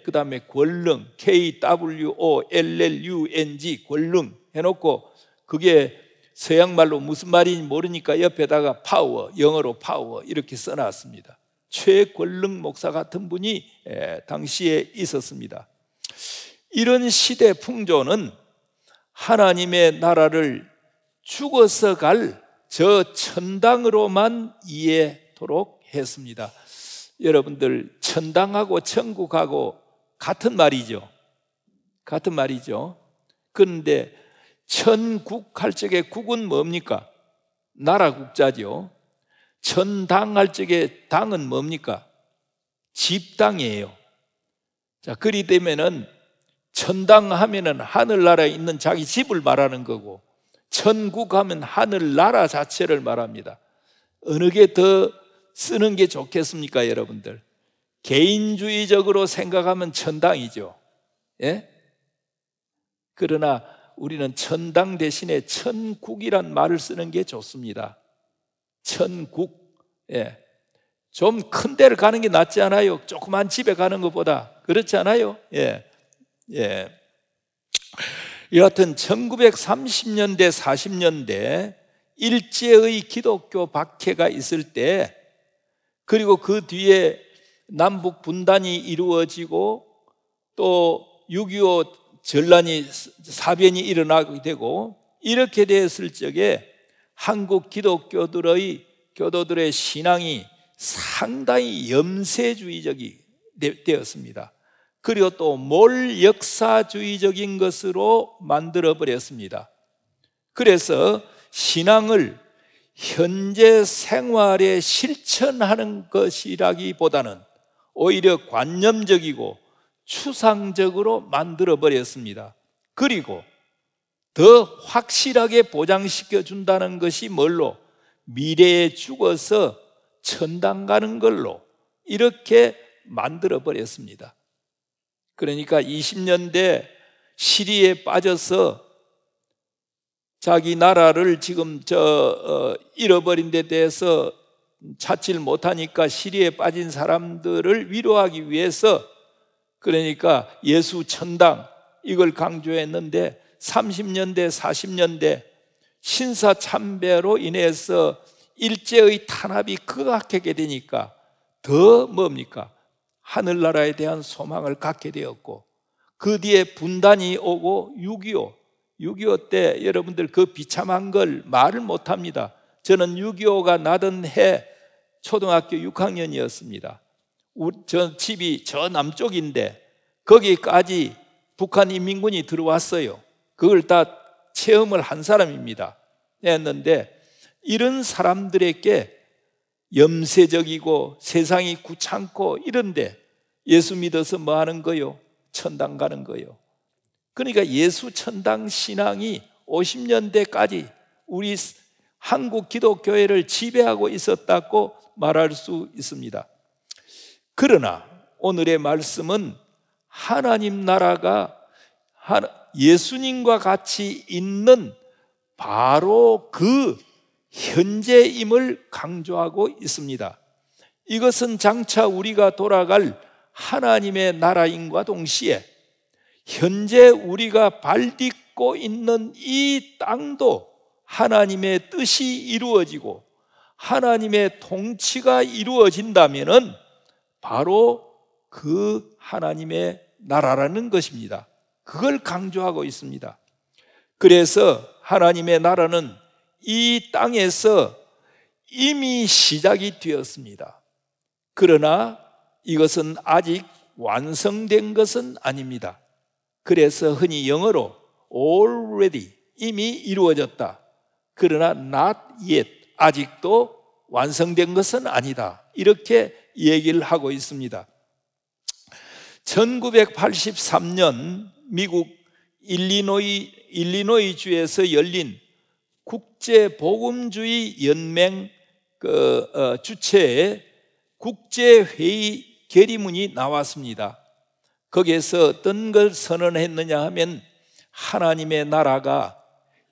그 다음에 권능, KWOLLUNG, 권능 해놓고 그게 서양말로 무슨 말인지 모르니까 옆에다가 파워, 영어로 파워 이렇게 써놨습니다. 최권능 목사 같은 분이 당시에 있었습니다. 이런 시대 풍조는 하나님의 나라를 죽어서 갈 저 천당으로만 이해토록 했습니다. 여러분들, 천당하고 천국하고 같은 말이죠. 같은 말이죠. 그런데 천국 할 적에 국은 뭡니까? 나라 국자죠. 천당 할 적에 당은 뭡니까? 집당이에요. 자, 그리 되면은 천당 하면은 하늘나라에 있는 자기 집을 말하는 거고, 천국 하면 하늘나라 자체를 말합니다. 어느 게 더 쓰는 게 좋겠습니까, 여러분들? 개인주의적으로 생각하면 천당이죠. 예? 그러나 우리는 천당 대신에 천국이란 말을 쓰는 게 좋습니다. 천국. 예. 좀 큰 데를 가는 게 낫지 않아요? 조그만 집에 가는 것보다. 그렇지 않아요? 예. 예. 여하튼 1930년대 40년대 일제의 기독교 박해가 있을 때, 그리고 그 뒤에 남북 분단이 이루어지고 또 6.25 전란이 사변이 일어나게 되고, 이렇게 됐을 적에 한국 기독교들의 교도들의 신앙이 상당히 염세주의적이 되었습니다. 그리고 또 몰 역사주의적인 것으로 만들어 버렸습니다. 그래서 신앙을 현재 생활에 실천하는 것이라기보다는 오히려 관념적이고 추상적으로 만들어 버렸습니다. 그리고 더 확실하게 보장시켜 준다는 것이 뭘로? 미래에 죽어서 천당 가는 걸로 이렇게 만들어 버렸습니다. 그러니까 20년대 시리에 빠져서 자기 나라를 지금 잃어버린 데 대해서 찾지를 못하니까 시리에 빠진 사람들을 위로하기 위해서, 그러니까 예수 천당 이걸 강조했는데, 30년대 40년대 신사참배로 인해서 일제의 탄압이 극악하게 되니까 더 뭡니까? 하늘나라에 대한 소망을 갖게 되었고, 그 뒤에 분단이 오고 6.25 때 여러분들 그 비참한 걸 말을 못합니다. 저는 6.25가 나던 해 초등학교 6학년이었습니다. 저 집이 저 남쪽인데 거기까지 북한 인민군이 들어왔어요. 그걸 다 체험을 한 사람입니다. 했는데, 이런 사람들에게 염세적이고 세상이 구찮고 이런데 예수 믿어서 뭐 하는 거요? 천당 가는 거요. 그러니까 예수 천당 신앙이 50년대까지 우리 한국 기독교회를 지배하고 있었다고 말할 수 있습니다. 그러나 오늘의 말씀은 하나님 나라가 예수님과 같이 있는 바로 그 현재임을 강조하고 있습니다. 이것은 장차 우리가 돌아갈 하나님의 나라임과 동시에 현재 우리가 발딛고 있는 이 땅도 하나님의 뜻이 이루어지고 하나님의 통치가 이루어진다면은 바로 그 하나님의 나라라는 것입니다. 그걸 강조하고 있습니다. 그래서 하나님의 나라는 이 땅에서 이미 시작이 되었습니다. 그러나 이것은 아직 완성된 것은 아닙니다. 그래서 흔히 영어로 already, 이미 이루어졌다. 그러나 not yet, 아직도 완성된 것은 아니다. 이렇게 얘기를 하고 있습니다. 1983년 미국 일리노이 주에서 열린 국제복음주의 연맹 주최의 국제회의 결의문이 나왔습니다. 거기에서 어떤 걸 선언했느냐 하면, 하나님의 나라가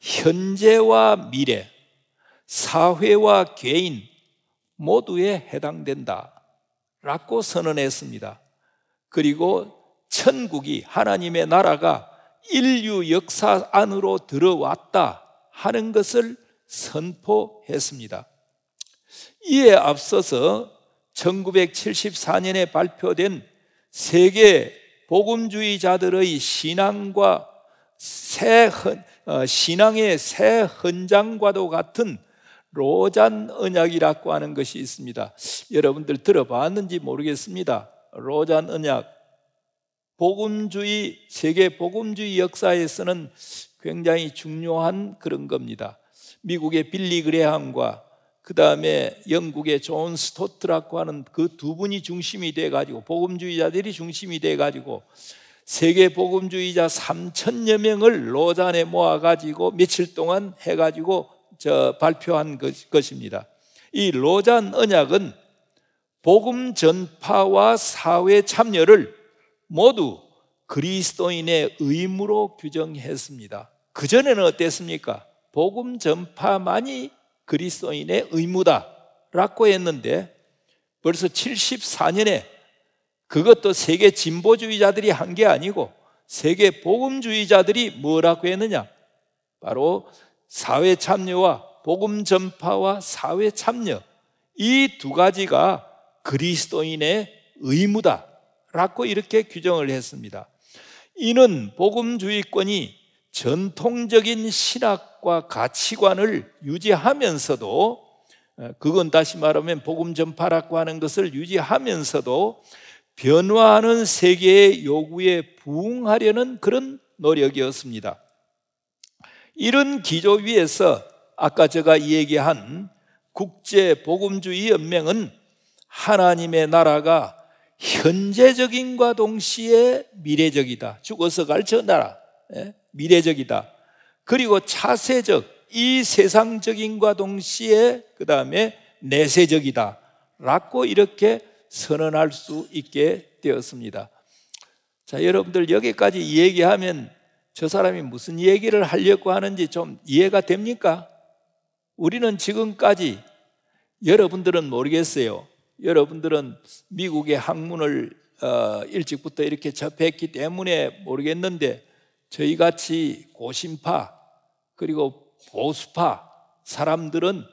현재와 미래, 사회와 개인 모두에 해당된다 라고 선언했습니다. 그리고 천국이, 하나님의 나라가 인류 역사 안으로 들어왔다 하는 것을 선포했습니다. 이에 앞서서 1974년에 발표된 세계 복음주의자들의 신앙의 새 헌장과도 같은 로잔 언약이라고 하는 것이 있습니다. 여러분들 들어봤는지 모르겠습니다. 로잔 언약, 세계 복음주의 역사에서는 굉장히 중요한 그런 겁니다. 미국의 빌리 그레함과 그 다음에 영국의 존 스토트라고 하는 그 두 분이 중심이 돼가지고, 복음주의자들이 중심이 돼가지고 세계 복음주의자 3,000여 명을 로잔에 모아가지고 며칠 동안 해가지고 발표한 것입니다. 이 로잔 언약은 복음 전파와 사회 참여를 모두 그리스도인의 의무로 규정했습니다. 그전에는 어땠습니까? 복음 전파만이 그리스도인의 의무다라고 했는데, 벌써 74년에 그것도 세계 진보주의자들이 한 게 아니고 세계 복음주의자들이 뭐라고 했느냐? 바로 사회 참여와 복음 전파와 사회 참여, 이 두 가지가 그리스도인의 의무다라고 이렇게 규정을 했습니다. 이는 복음주의권이 전통적인 신학과 가치관을 유지하면서도, 그건 다시 말하면 복음 전파라고 하는 것을 유지하면서도 변화하는 세계의 요구에 부응하려는 그런 노력이었습니다. 이런 기조 위에서 아까 제가 얘기한 국제복음주의연맹은 하나님의 나라가 현재적인과 동시에 미래적이다. 죽어서 갈 저 나라, 미래적이다. 그리고 차세적, 이 세상적인과 동시에 그 다음에 내세적이다 라고 이렇게 선언할 수 있게 되었습니다. 자, 여러분들 여기까지 얘기하면 저 사람이 무슨 얘기를 하려고 하는지 좀 이해가 됩니까? 우리는 지금까지, 여러분들은 모르겠어요. 여러분들은 미국의 학문을 일찍부터 이렇게 접했기 때문에 모르겠는데, 저희같이 고신파 그리고 보수파 사람들은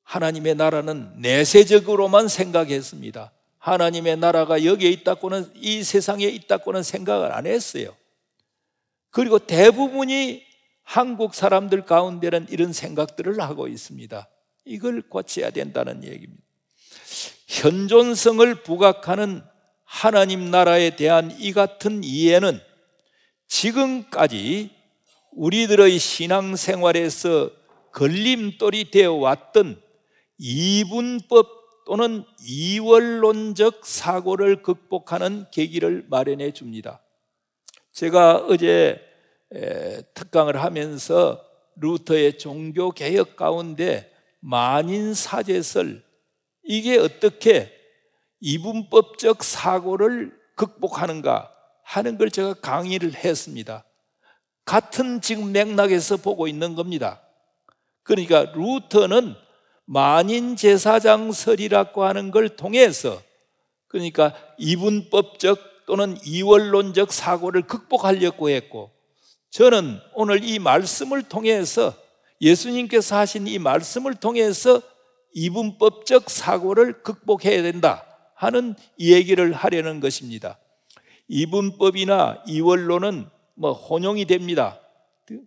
하나님의 나라는 내세적으로만 생각했습니다. 하나님의 나라가 여기에 있다고는, 이 세상에 있다고는 생각을 안 했어요. 그리고 대부분이 한국 사람들 가운데는 이런 생각들을 하고 있습니다. 이걸 고쳐야 된다는 얘기입니다. 현존성을 부각하는 하나님 나라에 대한 이 같은 이해는 지금까지 우리들의 신앙생활에서 걸림돌이 되어 왔던 이분법 또는 이원론적 사고를 극복하는 계기를 마련해 줍니다. 제가 어제 특강을 하면서 루터의 종교개혁 가운데 만인사제설, 이게 어떻게 이분법적 사고를 극복하는가 하는 걸 제가 강의를 했습니다. 같은 지금 맥락에서 보고 있는 겁니다. 그러니까 루터는 만인제사장설이라고 하는 걸 통해서, 그러니까 이분법적 또는 이원론적 사고를 극복하려고 했고, 저는 오늘 이 말씀을 통해서, 예수님께서 하신 이 말씀을 통해서 이분법적 사고를 극복해야 된다 하는 얘기를 하려는 것입니다. 이분법이나 이원론은 혼용이 됩니다.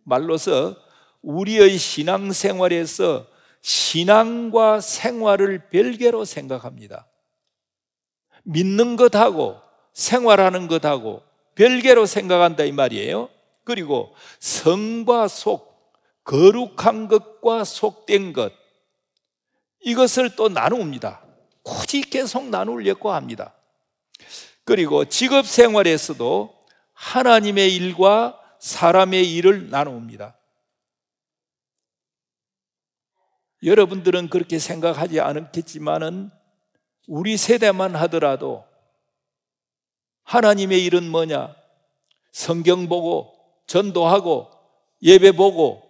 말로서 우리의 신앙생활에서 신앙과 생활을 별개로 생각합니다. 믿는 것하고 생활하는 것하고 별개로 생각한다 이 말이에요. 그리고 성과 속, 거룩한 것과 속된 것, 이것을 또 나눕니다. 굳이 계속 나누려고 합니다. 그리고 직업생활에서도 하나님의 일과 사람의 일을 나눕니다. 여러분들은 그렇게 생각하지 않겠지만은 우리 세대만 하더라도 하나님의 일은 뭐냐? 성경 보고 전도하고 예배 보고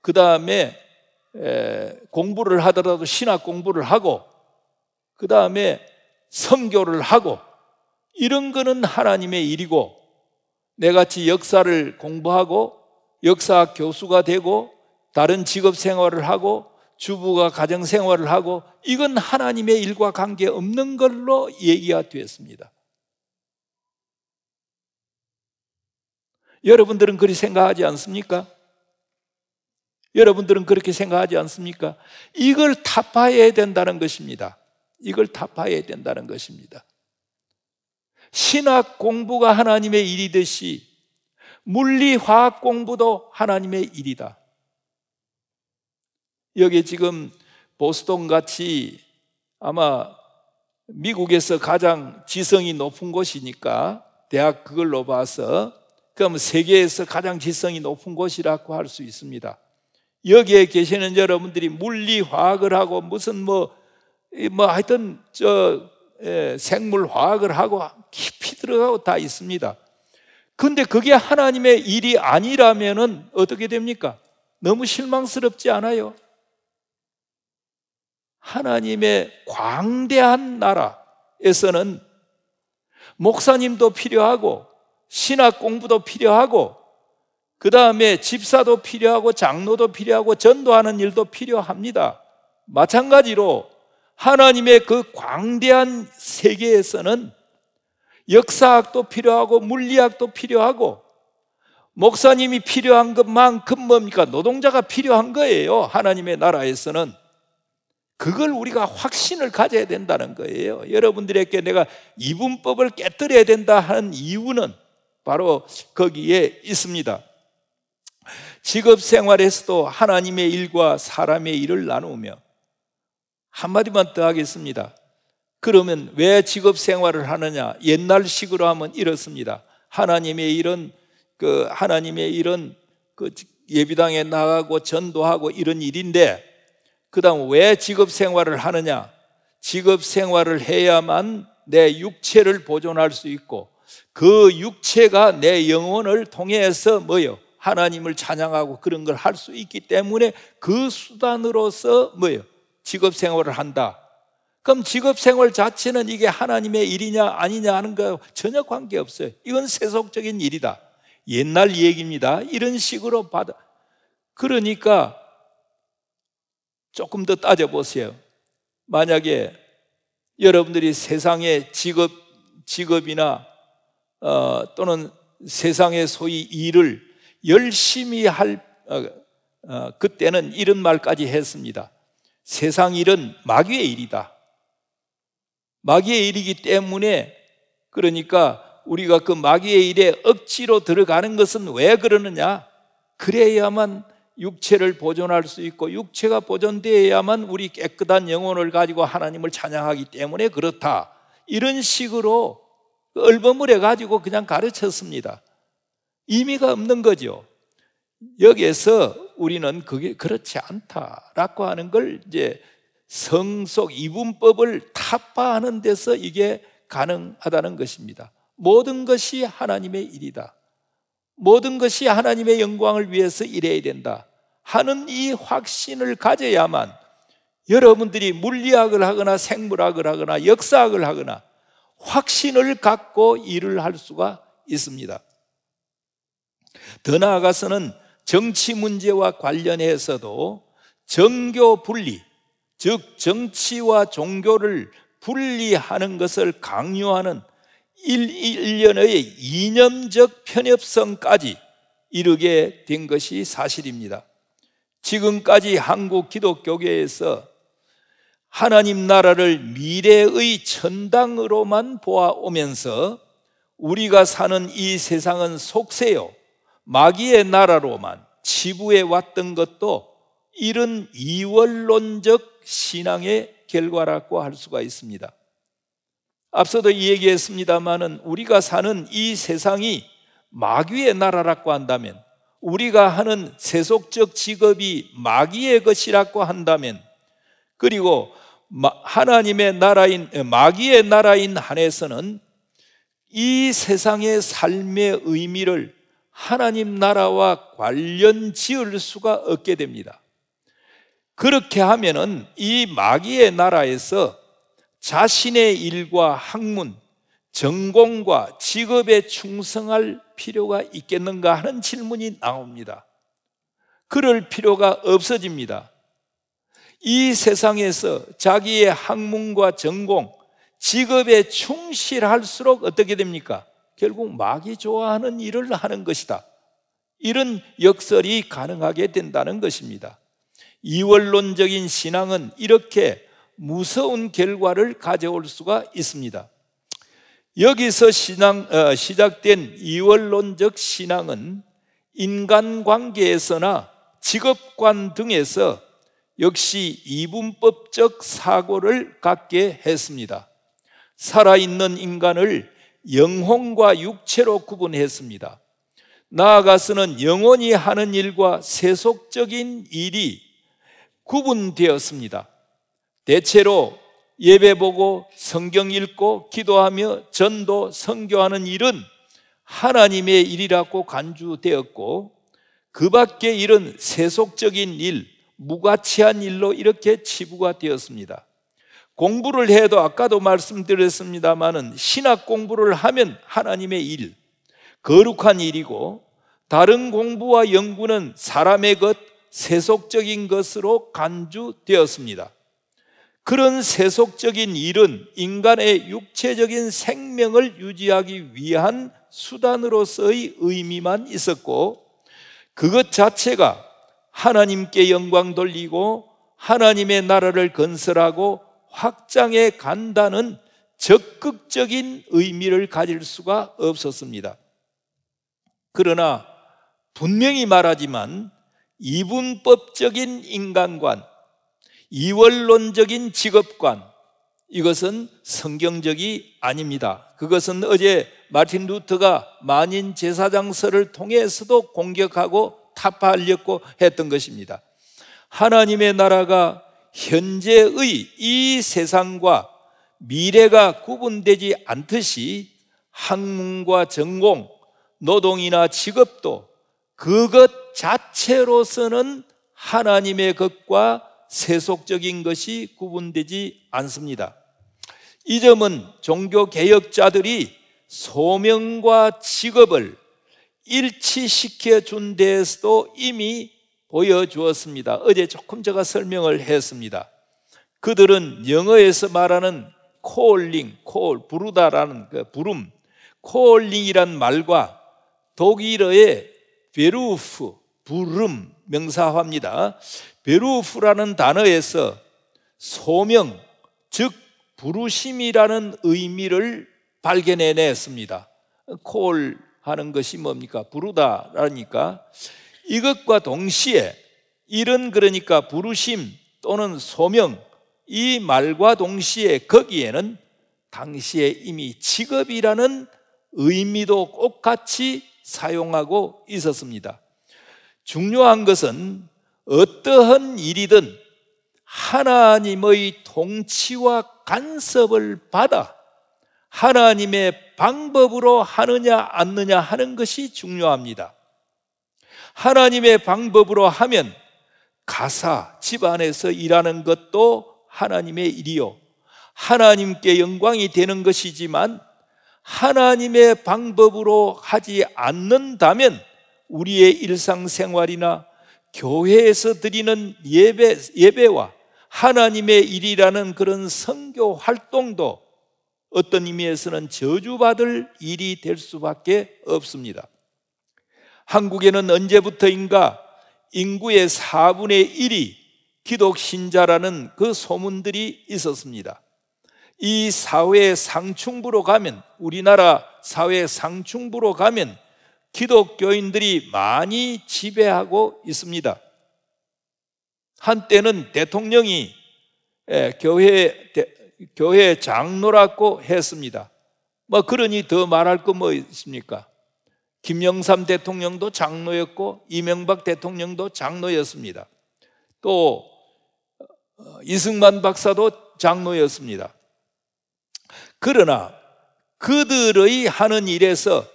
그 다음에 공부를 하더라도 신학 공부를 하고 그 다음에 선교를 하고, 이런 거는 하나님의 일이고, 내같이 역사를 공부하고 역사학 교수가 되고 다른 직업 생활을 하고 주부가 가정 생활을 하고, 이건 하나님의 일과 관계없는 걸로 얘기가 되었습니다. 여러분들은 그렇게 생각하지 않습니까? 여러분들은 그렇게 생각하지 않습니까? 이걸 타파해야 된다는 것입니다. 이걸 타파해야 된다는 것입니다. 신학 공부가 하나님의 일이듯이 물리, 화학 공부도 하나님의 일이다. 여기 지금 보스턴 같이 아마 미국에서 가장 지성이 높은 곳이니까 대학 그걸로 봐서 그럼 세계에서 가장 지성이 높은 곳이라고 할 수 있습니다. 여기에 계시는 여러분들이 물리, 화학을 하고 무슨 하여튼 생물 화학을 하고 깊이 들어가고 다 있습니다. 근데 그게 하나님의 일이 아니라면은 어떻게 됩니까? 너무 실망스럽지 않아요? 하나님의 광대한 나라에서는 목사님도 필요하고 신학 공부도 필요하고 그 다음에 집사도 필요하고 장로도 필요하고 전도하는 일도 필요합니다. 마찬가지로 하나님의 그 광대한 세계에서는 역사학도 필요하고 물리학도 필요하고 목사님이 필요한 것만큼 뭡니까? 노동자가 필요한 거예요. 하나님의 나라에서는. 그걸 우리가 확신을 가져야 된다는 거예요. 여러분들에게 내가 이분법을 깨뜨려야 된다 하는 이유는 바로 거기에 있습니다. 직업 생활에서도 하나님의 일과 사람의 일을 나누며, 한마디만 더 하겠습니다. 그러면 왜 직업 생활을 하느냐? 옛날식으로 하면 이렇습니다. 하나님의 일은 예비당에 나가고 전도하고 이런 일인데, 그 다음 왜 직업 생활을 하느냐? 직업 생활을 해야만 내 육체를 보존할 수 있고 그 육체가 내 영혼을 통해서 하나님을 찬양하고 그런 걸 할 수 있기 때문에 그 수단으로서 직업 생활을 한다. 그럼 직업 생활 자체는 이게 하나님의 일이냐 아니냐 하는 거 전혀 관계없어요. 이건 세속적인 일이다. 옛날 얘기입니다. 이런 식으로 받아. 그러니까 조금 더 따져보세요. 만약에 여러분들이 세상의 직업이나 또는 세상의 소위 일을 열심히 할 그때는 이런 말까지 했습니다. 세상 일은 마귀의 일이다. 마귀의 일이기 때문에, 그러니까 우리가 그 마귀의 일에 억지로 들어가는 것은 왜 그러느냐? 그래야만 육체를 보존할 수 있고 육체가 보존되어야만 우리 깨끗한 영혼을 가지고 하나님을 찬양하기 때문에 그렇다. 이런 식으로 얼버무려 가지고 그냥 가르쳤습니다. 의미가 없는 거죠. 여기에서 우리는 그게 그렇지 않다라고 하는 걸 이제 성속 이분법을 타파하는 데서 이게 가능하다는 것입니다. 모든 것이 하나님의 일이다. 모든 것이 하나님의 영광을 위해서 일해야 된다 하는 이 확신을 가져야만 여러분들이 물리학을 하거나 생물학을 하거나 역사학을 하거나 확신을 갖고 일을 할 수가 있습니다. 더 나아가서는 정치 문제와 관련해서도 정교 분리, 즉 정치와 종교를 분리하는 것을 강요하는 일련의 이념적 편협성까지 이르게 된 것이 사실입니다. 지금까지 한국 기독교계에서 하나님 나라를 미래의 천당으로만 보아오면서 우리가 사는 이 세상은 속세요, 마귀의 나라로만 치부해 왔던 것도 이런 이원론적 신앙의 결과라고 할 수가 있습니다. 앞서도 얘기했습니다마는 우리가 사는 이 세상이 마귀의 나라라고 한다면, 우리가 하는 세속적 직업이 마귀의 것이라고 한다면, 그리고 하나님의 나라인 마귀의 나라인 한에서는 이 세상의 삶의 의미를 하나님 나라와 관련 지을 수가 없게 됩니다. 그렇게 하면은 이 마귀의 나라에서 자신의 일과 학문, 전공과 직업에 충성할 필요가 있겠는가 하는 질문이 나옵니다. 그럴 필요가 없어집니다. 이 세상에서 자기의 학문과 전공, 직업에 충실할수록 어떻게 됩니까? 결국 마귀 좋아하는 일을 하는 것이다. 이런 역설이 가능하게 된다는 것입니다. 이원론적인 신앙은 이렇게 무서운 결과를 가져올 수가 있습니다. 여기서 시작된 이원론적 신앙은 인간관계에서나 직업관 등에서 역시 이분법적 사고를 갖게 했습니다. 살아있는 인간을 영혼과 육체로 구분했습니다. 나아가서는 영혼이 하는 일과 세속적인 일이 구분되었습니다. 대체로 예배 보고 성경 읽고 기도하며 전도 선교하는 일은 하나님의 일이라고 간주되었고, 그 밖의 일은 세속적인 일, 무가치한 일로 이렇게 치부가 되었습니다. 공부를 해도 아까도 말씀드렸습니다마는 신학 공부를 하면 하나님의 일, 거룩한 일이고, 다른 공부와 연구는 사람의 것, 세속적인 것으로 간주되었습니다. 그런 세속적인 일은 인간의 육체적인 생명을 유지하기 위한 수단으로서의 의미만 있었고, 그것 자체가 하나님께 영광 돌리고 하나님의 나라를 건설하고 확장해 간다는 적극적인 의미를 가질 수가 없었습니다. 그러나 분명히 말하지만 이분법적인 인간관, 이원론적인 직업관, 이것은 성경적이 아닙니다. 그것은 어제 마틴 루터가 만인 제사장서를 통해서도 공격하고 타파하려고 했던 것입니다. 하나님의 나라가 현재의 이 세상과 미래가 구분되지 않듯이 학문과 전공, 노동이나 직업도 그것 자체로서는 하나님의 것과 세속적인 것이 구분되지 않습니다. 이 점은 종교개혁자들이 소명과 직업을 일치시켜 준 데에서도 이미 보여주었습니다. 어제 조금 제가 설명을 했습니다. 그들은 영어에서 말하는 calling, 부르다라는 그 부름, calling이란 말과 독일어의 베루프, 부름, 명사화입니다. 베루프라는 단어에서 소명, 즉 부르심이라는 의미를 발견해냈습니다. call 하는 것이 뭡니까? 부르다라니까. 이것과 동시에 이런, 그러니까 부르심 또는 소명, 이 말과 동시에 거기에는 당시에 이미 직업이라는 의미도 똑같이 사용하고 있었습니다. 중요한 것은 어떠한 일이든 하나님의 통치와 간섭을 받아 하나님의 방법으로 하느냐 않느냐 하는 것이 중요합니다. 하나님의 방법으로 하면 가사, 집안에서 일하는 것도 하나님의 일이요, 하나님께 영광이 되는 것이지만, 하나님의 방법으로 하지 않는다면 우리의 일상생활이나 교회에서 드리는 예배와 하나님의 일이라는 그런 선교 활동도 어떤 의미에서는 저주받을 일이 될 수밖에 없습니다. 한국에는 언제부터인가 인구의 4분의 1이 기독 신자라는 그 소문들이 있었습니다. 이 사회 상층부로 가면, 우리나라 사회 상층부로 가면 기독교인들이 많이 지배하고 있습니다. 한때는 대통령이 교회 장로라고 했습니다. 그러니 더 말할 거 뭐 있습니까? 김영삼 대통령도 장로였고 이명박 대통령도 장로였습니다. 또 이승만 박사도 장로였습니다. 그러나 그들의 하는 일에서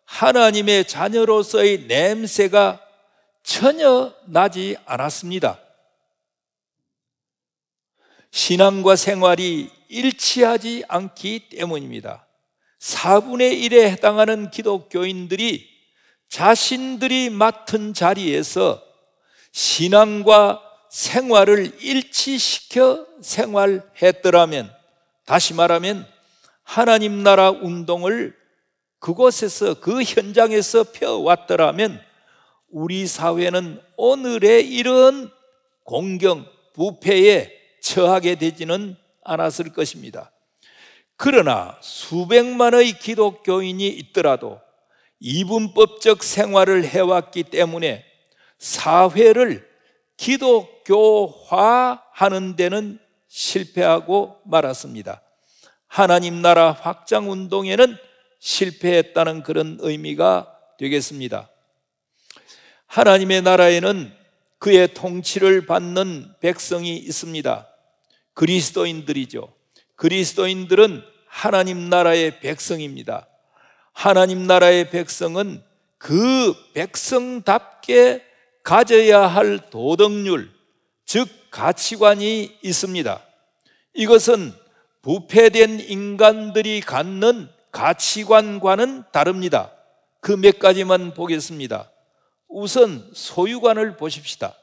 하나님의 자녀로서의 냄새가 전혀 나지 않았습니다. 신앙과 생활이 일치하지 않기 때문입니다. 4분의 1에 해당하는 기독교인들이 자신들이 맡은 자리에서 신앙과 생활을 일치시켜 생활했더라면, 다시 말하면 하나님 나라 운동을 그곳에서, 그 현장에서 펴왔더라면 우리 사회는 오늘의 이런 공경, 부패에 처하게 되지는 않았을 것입니다. 그러나 수백만의 기독교인이 있더라도 이분법적 생활을 해왔기 때문에 사회를 기독교화하는 데는 실패하고 말았습니다. 하나님 나라 확장 운동에는 실패했다는 그런 의미가 되겠습니다. 하나님의 나라에는 그의 통치를 받는 백성이 있습니다. 그리스도인들이죠. 그리스도인들은 하나님 나라의 백성입니다. 하나님 나라의 백성은 그 백성답게 가져야 할 도덕률, 즉 가치관이 있습니다. 이것은 부패된 인간들이 갖는 가치관과는 다릅니다. 그 몇 가지만 보겠습니다. 우선 소유관을 보십시다.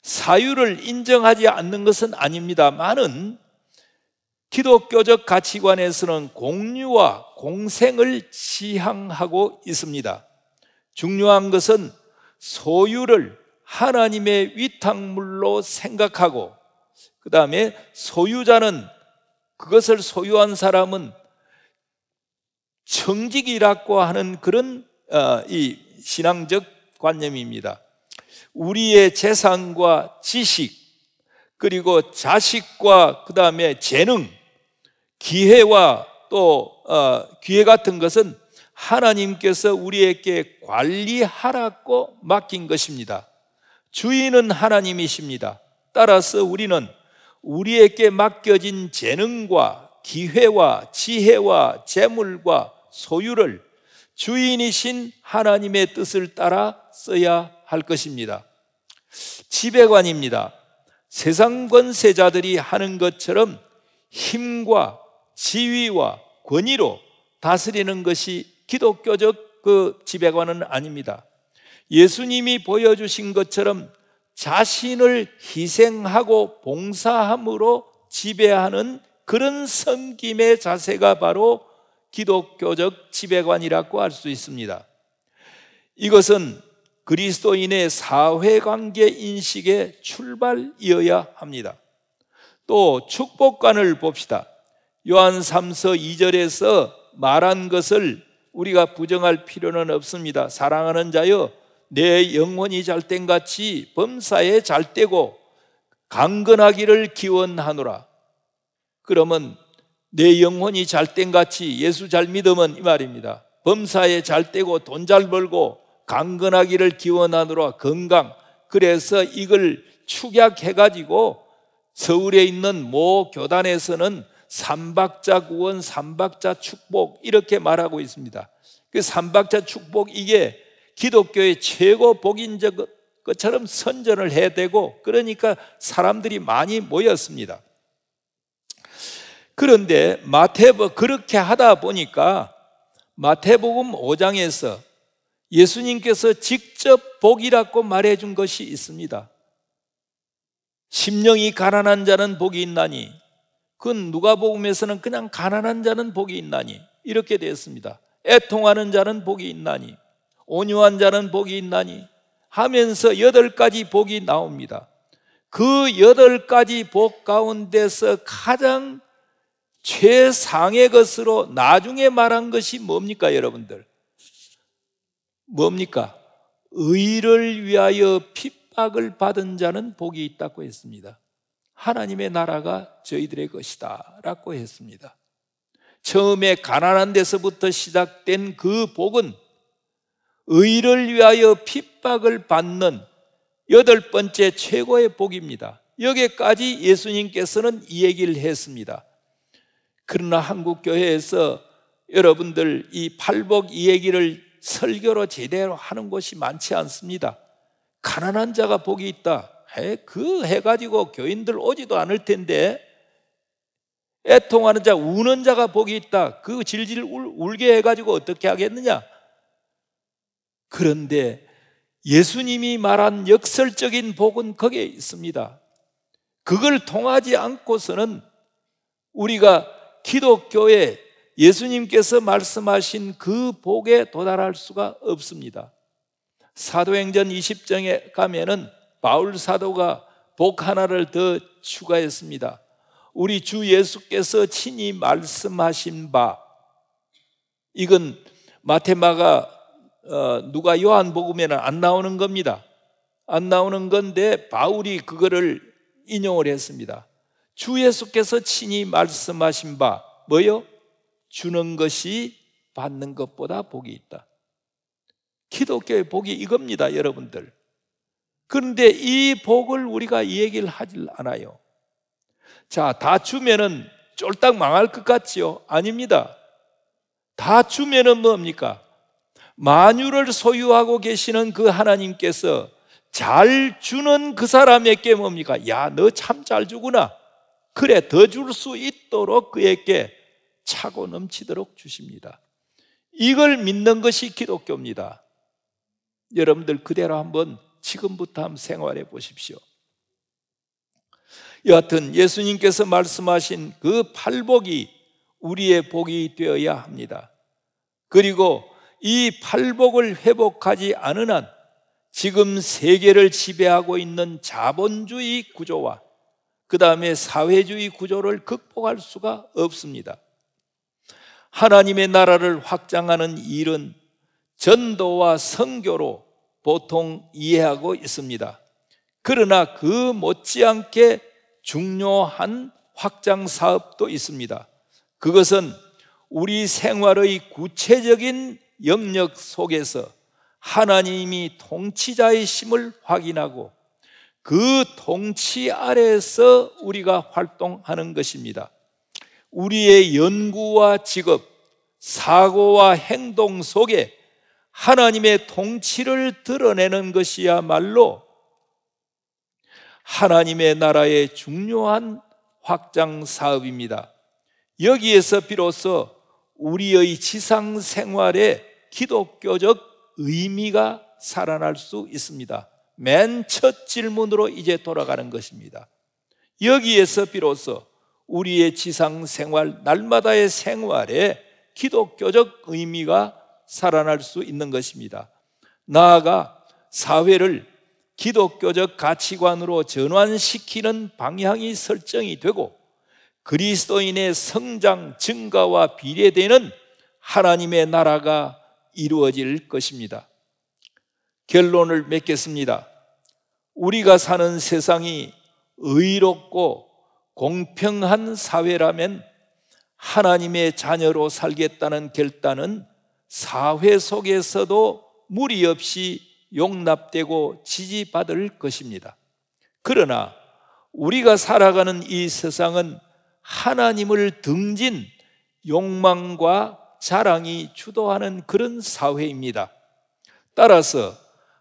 사유를 인정하지 않는 것은 아닙니다만은 기독교적 가치관에서는 공유와 공생을 지향하고 있습니다. 중요한 것은 소유를 하나님의 위탁물로 생각하고, 그 다음에 소유자는, 그것을 소유한 사람은 청직이라고 하는 그런 이 신앙적 관념입니다. 우리의 재산과 지식, 그리고 자식과 그 다음에 재능, 기회와 또 기회 같은 것은 하나님께서 우리에게 관리하라고 맡긴 것입니다. 주인은 하나님이십니다. 따라서 우리는 우리에게 맡겨진 재능과 기회와 지혜와 재물과 소유를 주인이신 하나님의 뜻을 따라 써야 할 것입니다. 지배관입니다. 세상 권세자들이 하는 것처럼 힘과 지위와 권위로 다스리는 것이 기독교적 그 지배관은 아닙니다. 예수님이 보여주신 것처럼 자신을 희생하고 봉사함으로 지배하는 그런 섬김의 자세가 바로 기독교적 지배관이라고 할 수 있습니다. 이것은 그리스도인의 사회관계 인식의 출발이어야 합니다. 또 축복관을 봅시다. 요한 3서 2절에서 말한 것을 우리가 부정할 필요는 없습니다. 사랑하는 자여, 내 영혼이 잘된같이 범사에 잘되고 강건하기를 기원하노라. 그러면 내 영혼이 잘된같이, 예수 잘 믿으면 이 말입니다. 범사에 잘되고 돈 잘 벌고 강건하기를 기원하노라. 건강. 그래서 이걸 축약해가지고 서울에 있는 모 교단에서는 삼박자 구원, 삼박자 축복 이렇게 말하고 있습니다. 그 삼박자 축복, 이게 기독교의 최고 복인 것처럼 선전을 해야 되고, 그러니까 사람들이 많이 모였습니다. 그런데 그렇게 하다 보니까 마태복음 5장에서 예수님께서 직접 복이라고 말해준 것이 있습니다. 심령이 가난한 자는 복이 있나니, 그건 누가복음에서는 그냥 가난한 자는 복이 있나니 이렇게 되었습니다. 애통하는 자는 복이 있나니, 온유한 자는 복이 있나니 하면서 8가지 복이 나옵니다. 그 8가지 복 가운데서 가장 최상의 것으로 나중에 말한 것이 뭡니까 여러분들? 뭡니까? 의를 위하여 핍박을 받은 자는 복이 있다고 했습니다. 하나님의 나라가 저희들의 것이다 라고 했습니다. 처음에 가난한 데서부터 시작된 그 복은 의를 위하여 핍박을 받는 8번째 최고의 복입니다. 여기까지 예수님께서는 이 얘기를 했습니다. 그러나 한국교회에서 여러분들 이 팔복 이 얘기를 설교로 제대로 하는 곳이 많지 않습니다. 가난한 자가 복이 있다. 그 해가지고 교인들 오지도 않을 텐데 애통하는 자, 우는 자가 복이 있다. 그 질질 울게 해가지고 어떻게 하겠느냐? 그런데 예수님이 말한 역설적인 복은 거기에 있습니다. 그걸 통하지 않고서는 우리가 기독교에 예수님께서 말씀하신 그 복에 도달할 수가 없습니다. 사도행전 20장에 가면은 바울 사도가 복 하나를 더 추가했습니다. 우리 주 예수께서 친히 말씀하신 바, 이건 마태마가 누가 요한복음에는 안 나오는 겁니다. 안 나오는 건데 바울이 그거를 인용을 했습니다. 주 예수께서 친히 말씀하신 바 뭐요? 주는 것이 받는 것보다 복이 있다. 기독교의 복이 이겁니다, 여러분들. 그런데 이 복을 우리가 얘기를 하질 않아요. 자, 다 주면은 쫄딱 망할 것 같지요? 아닙니다. 다 주면은 뭡니까? 만유를 소유하고 계시는 그 하나님께서 잘 주는 그 사람에게 뭡니까? 야, 너 참 잘 주구나. 그래, 더 줄 수 있도록 그에게 차고 넘치도록 주십니다. 이걸 믿는 것이 기독교입니다. 여러분들 그대로 한번 지금부터 한번 생활해 보십시오. 여하튼 예수님께서 말씀하신 그 팔복이 우리의 복이 되어야 합니다. 그리고 이 팔복을 회복하지 않은 한 지금 세계를 지배하고 있는 자본주의 구조와 그 다음에 사회주의 구조를 극복할 수가 없습니다. 하나님의 나라를 확장하는 일은 전도와 선교로 보통 이해하고 있습니다. 그러나 그 못지않게 중요한 확장 사업도 있습니다. 그것은 우리 생활의 구체적인 영역 속에서 하나님이 통치자이심을 확인하고 그 통치 아래에서 우리가 활동하는 것입니다. 우리의 연구와 직업, 사고와 행동 속에 하나님의 통치를 드러내는 것이야말로 하나님의 나라의 중요한 확장 사업입니다. 여기에서 비로소 우리의 지상 생활에 기독교적 의미가 살아날 수 있습니다. 맨 첫 질문으로 이제 돌아가는 것입니다. 여기에서 비로소 우리의 지상 생활, 날마다의 생활에 기독교적 의미가 살아날 수 있는 것입니다. 나아가 사회를 기독교적 가치관으로 전환시키는 방향이 설정이 되고 그리스도인의 성장, 증가와 비례되는 하나님의 나라가 이루어질 것입니다. 결론을 맺겠습니다. 우리가 사는 세상이 의롭고 공평한 사회라면 하나님의 자녀로 살겠다는 결단은 사회 속에서도 무리 없이 용납되고 지지받을 것입니다. 그러나 우리가 살아가는 이 세상은 하나님을 등진 욕망과 자랑이 주도하는 그런 사회입니다. 따라서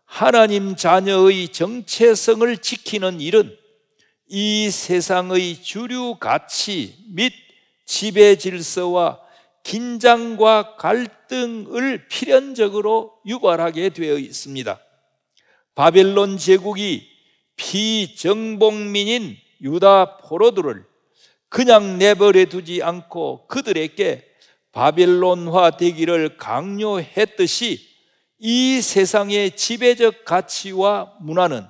하나님 자녀의 정체성을 지키는 일은 이 세상의 주류 가치 및 지배 질서와 긴장과 갈등을 필연적으로 유발하게 되어 있습니다. 바벨론 제국이 비정복민인 유다 포로들을 그냥 내버려 두지 않고 그들에게 바벨론화 되기를 강요했듯이 이 세상의 지배적 가치와 문화는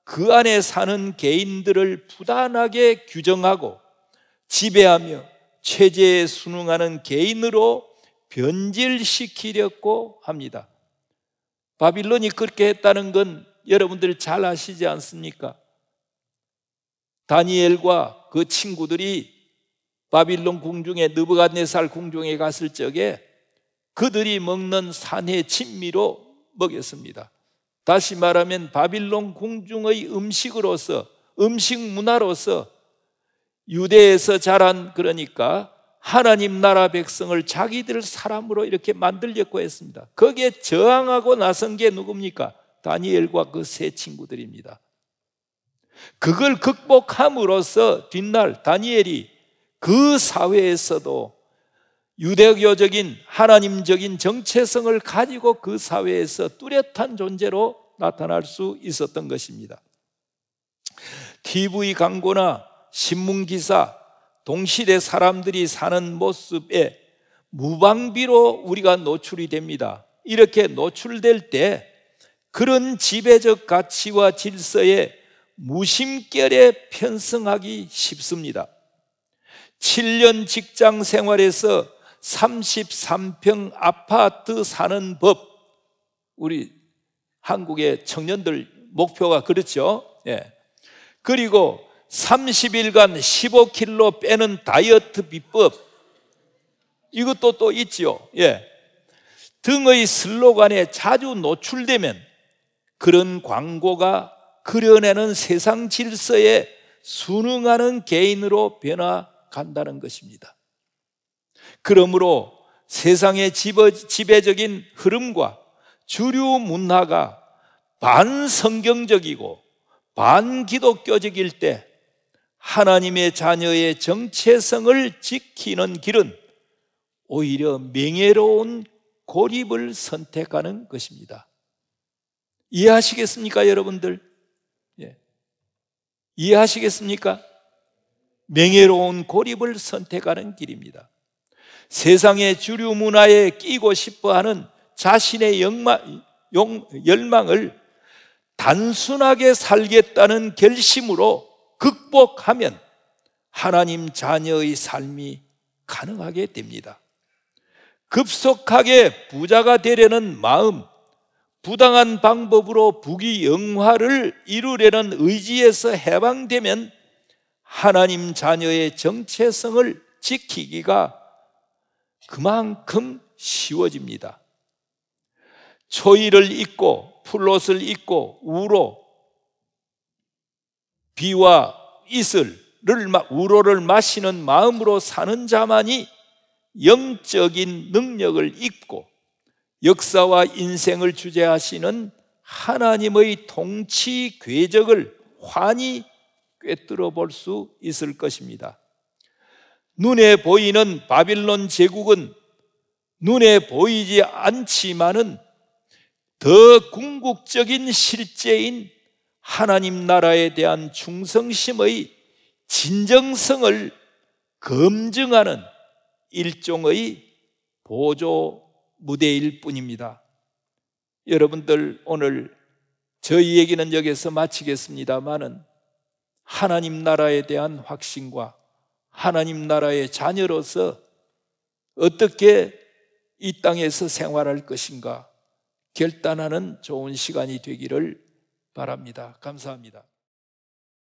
그 안에 사는 개인들을 부단하게 규정하고 지배하며 체제에 순응하는 개인으로 변질시키려고 합니다. 바빌론이 그렇게 했다는 건 여러분들 잘 아시지 않습니까? 다니엘과 그 친구들이 바빌론 궁중에 느부갓네살 궁중에 갔을 적에 그들이 먹는 산의 진미로 먹였습니다. 다시 말하면 바빌론 궁중의 음식으로서, 음식 문화로서 유대에서 자란, 그러니까 하나님 나라 백성을 자기들 사람으로 이렇게 만들려고 했습니다. 거기에 저항하고 나선 게 누굽니까? 다니엘과 그 세 친구들입니다. 그걸 극복함으로써 뒷날 다니엘이 그 사회에서도 유대교적인 하나님적인 정체성을 가지고 그 사회에서 뚜렷한 존재로 나타날 수 있었던 것입니다. TV 광고나 신문기사, 동시대 사람들이 사는 모습에 무방비로 우리가 노출이 됩니다. 이렇게 노출될 때 그런 지배적 가치와 질서에 무심결에 편승하기 쉽습니다. 7년 직장 생활에서 33평 아파트 사는 법, 우리 한국의 청년들 목표가 그렇죠. 예. 그리고 30일간 15kg 빼는 다이어트 비법, 이것도 또 있죠. 예. 등의 슬로건에 자주 노출되면 그런 광고가 그려내는 세상 질서에 순응하는 개인으로 변화간다는 것입니다. 그러므로 세상의 지배적인 흐름과 주류 문화가 반성경적이고 반기독교적일 때 하나님의 자녀의 정체성을 지키는 길은 오히려 명예로운 고립을 선택하는 것입니다. 이해하시겠습니까, 여러분들? 예. 이해하시겠습니까? 명예로운 고립을 선택하는 길입니다. 세상의 주류 문화에 끼고 싶어하는 자신의 열망을 단순하게 살겠다는 결심으로 극복하면 하나님 자녀의 삶이 가능하게 됩니다. 급속하게 부자가 되려는 마음, 부당한 방법으로 부귀영화를 이루려는 의지에서 해방되면 하나님 자녀의 정체성을 지키기가 그만큼 쉬워집니다. 초이를 입고 풀옷을 입고 우로, 비와 우로를 마시는 마음으로 사는 자만이 영적인 능력을 입고 역사와 인생을 주재하시는 하나님의 통치 궤적을 환히 꿰뚫어 볼 수 있을 것입니다. 눈에 보이는 바빌론 제국은 눈에 보이지 않지만은 더 궁극적인 실제인 하나님 나라에 대한 충성심의 진정성을 검증하는 일종의 보조 무대일 뿐입니다. 여러분들, 오늘 저희 얘기는 여기서 마치겠습니다마는 하나님 나라에 대한 확신과 하나님 나라의 자녀로서 어떻게 이 땅에서 생활할 것인가 결단하는 좋은 시간이 되기를 바랍니다. 감사합니다.